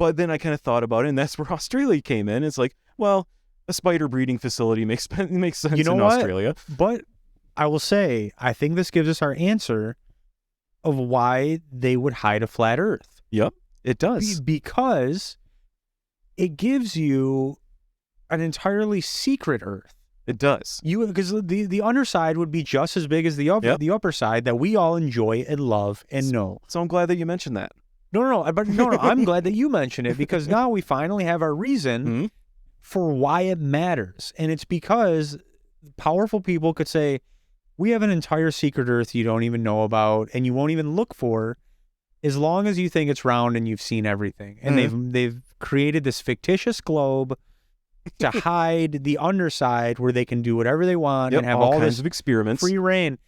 but then I kind of thought about it, and that's where Australia came in. It's like, well, a spider breeding facility makes sense in Australia. But I will say, I think this gives us our answer of why they would hide a flat Earth. Yep. It does. Because it gives you an entirely secret Earth. It does. Because the underside would be just as big as the upper side that we all enjoy and love and know. So I'm glad that you mentioned that. No, I'm glad that you mentioned it, because now we finally have our reason for why it matters. And it's because powerful people could say, we have an entire secret Earth you don't even know about and you won't even look for, as long as you think it's round and you've seen everything. And they've created this fictitious globe to hide the underside where they can do whatever they want and have all kinds this of experiments, free reign.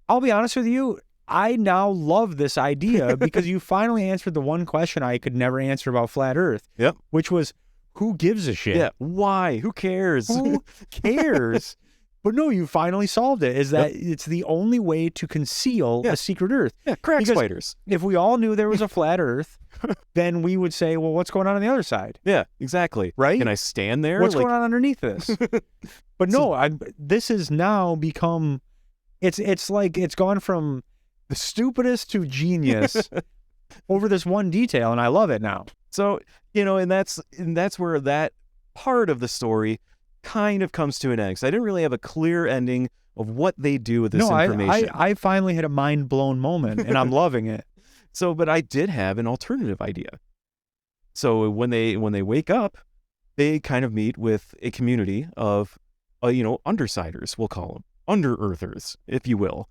I'll be honest with you, I now love this idea because you finally answered the one question I could never answer about flat Earth. Yep. Which was, who gives a shit? Yeah. Why? Who cares? Who cares? But no, you finally solved it. Is that it's the only way to conceal a secret Earth. Yeah, crack Because spiders. if we all knew there was a flat Earth, then we would say, well, what's going on the other side? Yeah, exactly. Right? Can I stand there? What's going on underneath this? But no, this has now become, it's like it's gone from the stupidest to genius over this one detail, and I love it now. So, and that's where that part of the story kind of comes to an end. 'Cause I didn't really have a clear ending of what they do with this information. I finally had a mind-blown moment, and I'm loving it. So, but I did have an alternative idea. So when they wake up, they kind of meet with a community of, undersiders, we'll call them, under-earthers, if you will.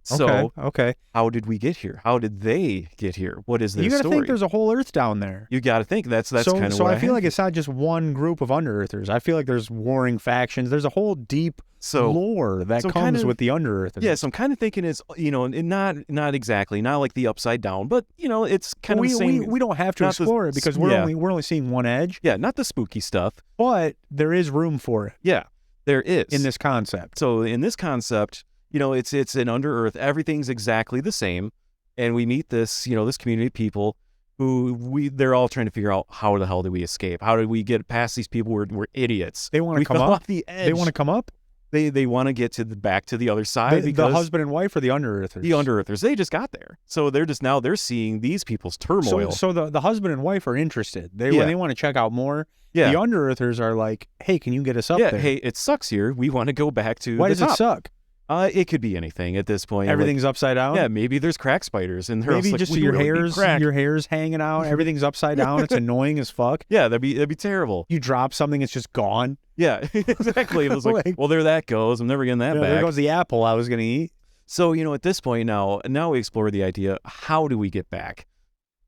So, okay. How did we get here? How did they get here? What is their You got to story? think there's a whole Earth down there. You got to think that's kind of so what I feel like it's not just one group of under-earthers. I feel like there's warring factions. There's a whole deep lore that comes with the under-earthers. Yeah, so I'm kind of thinking it's not exactly, not like the Upside Down, but it's kind of the same. We don't have to explore it because we're only seeing one edge. Yeah, not the spooky stuff, but there is room for it. Yeah, there is in this concept. So in this concept, it's an under-earth. Everything's exactly the same, and we meet this this community of people who they're all trying to figure out, how the hell do we escape? How did we get past these people? We're idiots. They want to come up. Off the edge. They want to come up. They want to get back to the other side. The husband and wife or the under-earthers? The under-earthers. They just got there. So they're seeing these people's turmoil. So the husband and wife are interested. They want to check out more. Yeah. The under-earthers are like, hey, can you get us up there? Hey, it sucks here. We want to go back to Why the does top. it suck? It could be anything at this point. Everything's upside down? Yeah, maybe there's crack spiders. And maybe just your hair's hanging out. Everything's upside down. It's annoying as fuck. Yeah, that'd be terrible. You drop something, it's just gone. Yeah, exactly. It was like, well, there that goes. I'm never getting that back. There goes the apple I was going to eat. So, at this point now we explore the idea, how do we get back?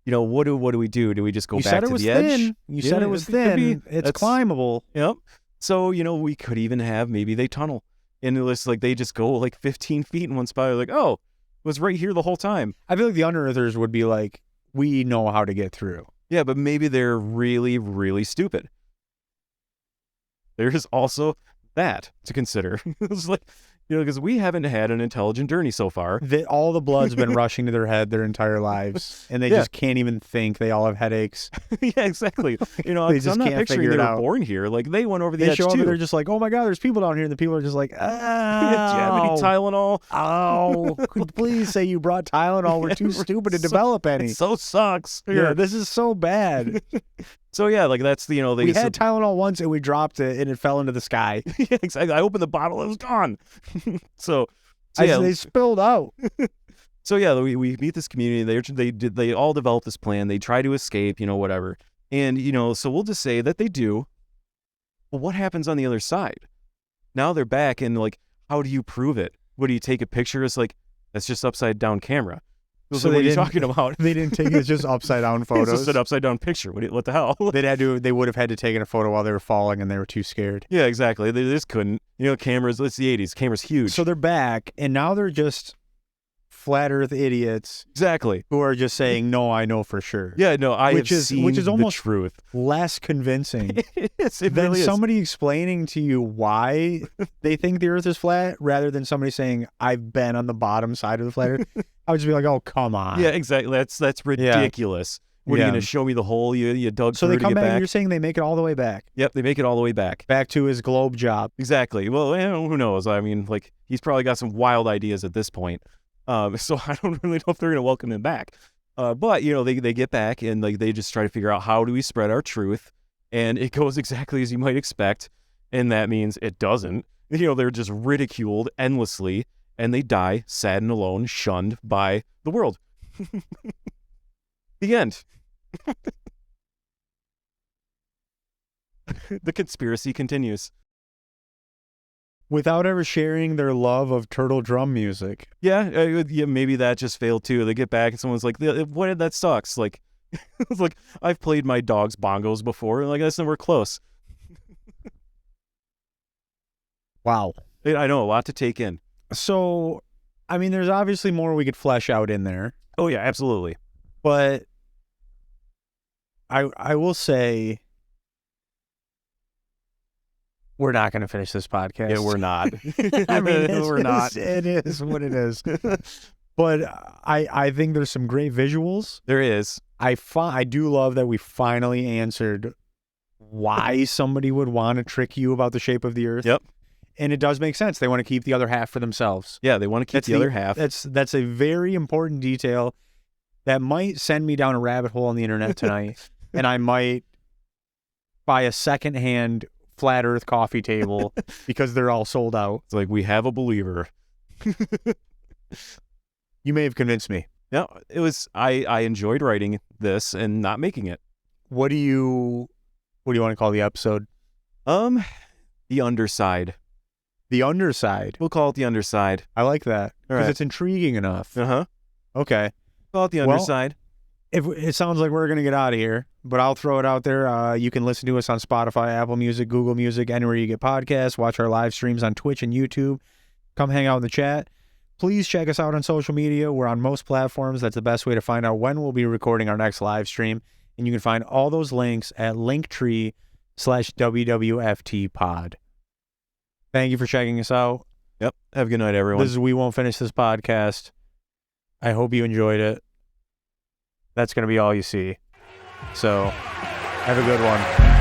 What do we do? Do we just go back to the edge? You said it was thin. It's climbable. Yep. So, we could even have, maybe they tunnel. And it's like they just go like 15 feet in one spot. They're like, oh, it was right here the whole time. I feel like the under-earthers would be like, we know how to get through. Yeah, but maybe they're really, really stupid. There's also that to consider. It's like, because we haven't had an intelligent journey so far. All the blood's been rushing to their head their entire lives, and they just can't even think. They all have headaches. Yeah, exactly. They just I'm not can't picturing figure they it were out. born here. Like, they went over the They edge show up too. and they're just like, oh my God, there's people down here. And the people are just like, Do you have any Tylenol? Oh, please say you brought Tylenol. We're too stupid to develop any. It so sucks. Yeah, this is so bad. So yeah, like that's we had Tylenol once and we dropped it and it fell into the sky. Yeah, exactly. I opened the bottle, it was gone. so they spilled out. So yeah, we meet this community. They all develop this plan. They try to escape, whatever. And so we'll just say that they do. Well, what happens on the other side? Now they're back, and like, how do you prove it? What do you take a picture? It's like, that's just upside down camera. So what are you talking about? They didn't take it. It's just upside down photos. It's just an upside down picture. What the hell? They would have had to take a photo while they were falling and they were too scared. Yeah, exactly. They just couldn't. Cameras. It's the 80s. Cameras huge. So they're back, and now they're just flat Earth idiots. Exactly. Who are just saying, "No, I know for sure." Yeah, no, which is almost the truth. Less convincing than really somebody explaining to you why they think the Earth is flat, rather than somebody saying, "I've been on the bottom side of the flat Earth." I would just be like, "Oh, come on." Yeah, exactly. That's ridiculous. What are you going to show me the hole you dug so through they come to get back, back? And you're saying they make it all the way back. Yep, they make it all the way back. Back to his globe job. Exactly. Well, who knows? I mean, like, he's probably got some wild ideas at this point. So I don't really know if they're going to welcome him back. But they get back and like they just try to figure out, how do we spread our truth? And it goes exactly as you might expect, and that means it doesn't. They're just ridiculed endlessly, and they die sad and alone, shunned by the world. The end. The conspiracy continues. Without ever sharing their love of turtle drum music. Yeah, maybe that just failed too. They get back and someone's like, "What? That sucks." Like, it's like, I've played my dog's bongos before, and like, that's nowhere close. Wow. I know, a lot to take in. So, I mean, there's obviously more we could flesh out in there, Oh yeah, absolutely. but I will say we're not going to finish this podcast. Yeah, we're not. I mean, we're not. It is what it is. But I think there's some great visuals. There is. I do love that we finally answered why somebody would want to trick you about the shape of the Earth. Yep. And it does make sense. They want to keep the other half for themselves. Yeah, they want to keep the other half. That's a very important detail that might send me down a rabbit hole on the internet tonight. And I might buy a secondhand flat Earth coffee table because they're all sold out. It's like, we have a believer. You may have convinced me. No, it was. I enjoyed writing this and not making it. What do you want to call the episode? The Underside. The Underside. We'll call it the Underside. I like that All because right. it's intriguing enough. Uh-huh. Okay. Call it the Well, Underside. If it sounds like we're gonna get out of here, but I'll throw it out there. You can listen to us on Spotify, Apple Music, Google Music, anywhere you get podcasts. Watch our live streams on Twitch and YouTube. Come hang out in the chat. Please check us out on social media. We're on most platforms. That's the best way to find out when we'll be recording our next live stream. And you can find all those links at linktree/WWFTpod. Thank you for checking us out. Yep. Have a good night, everyone. This is We Won't Finish This Podcast. I hope you enjoyed it. That's going to be all you see. So, have a good one.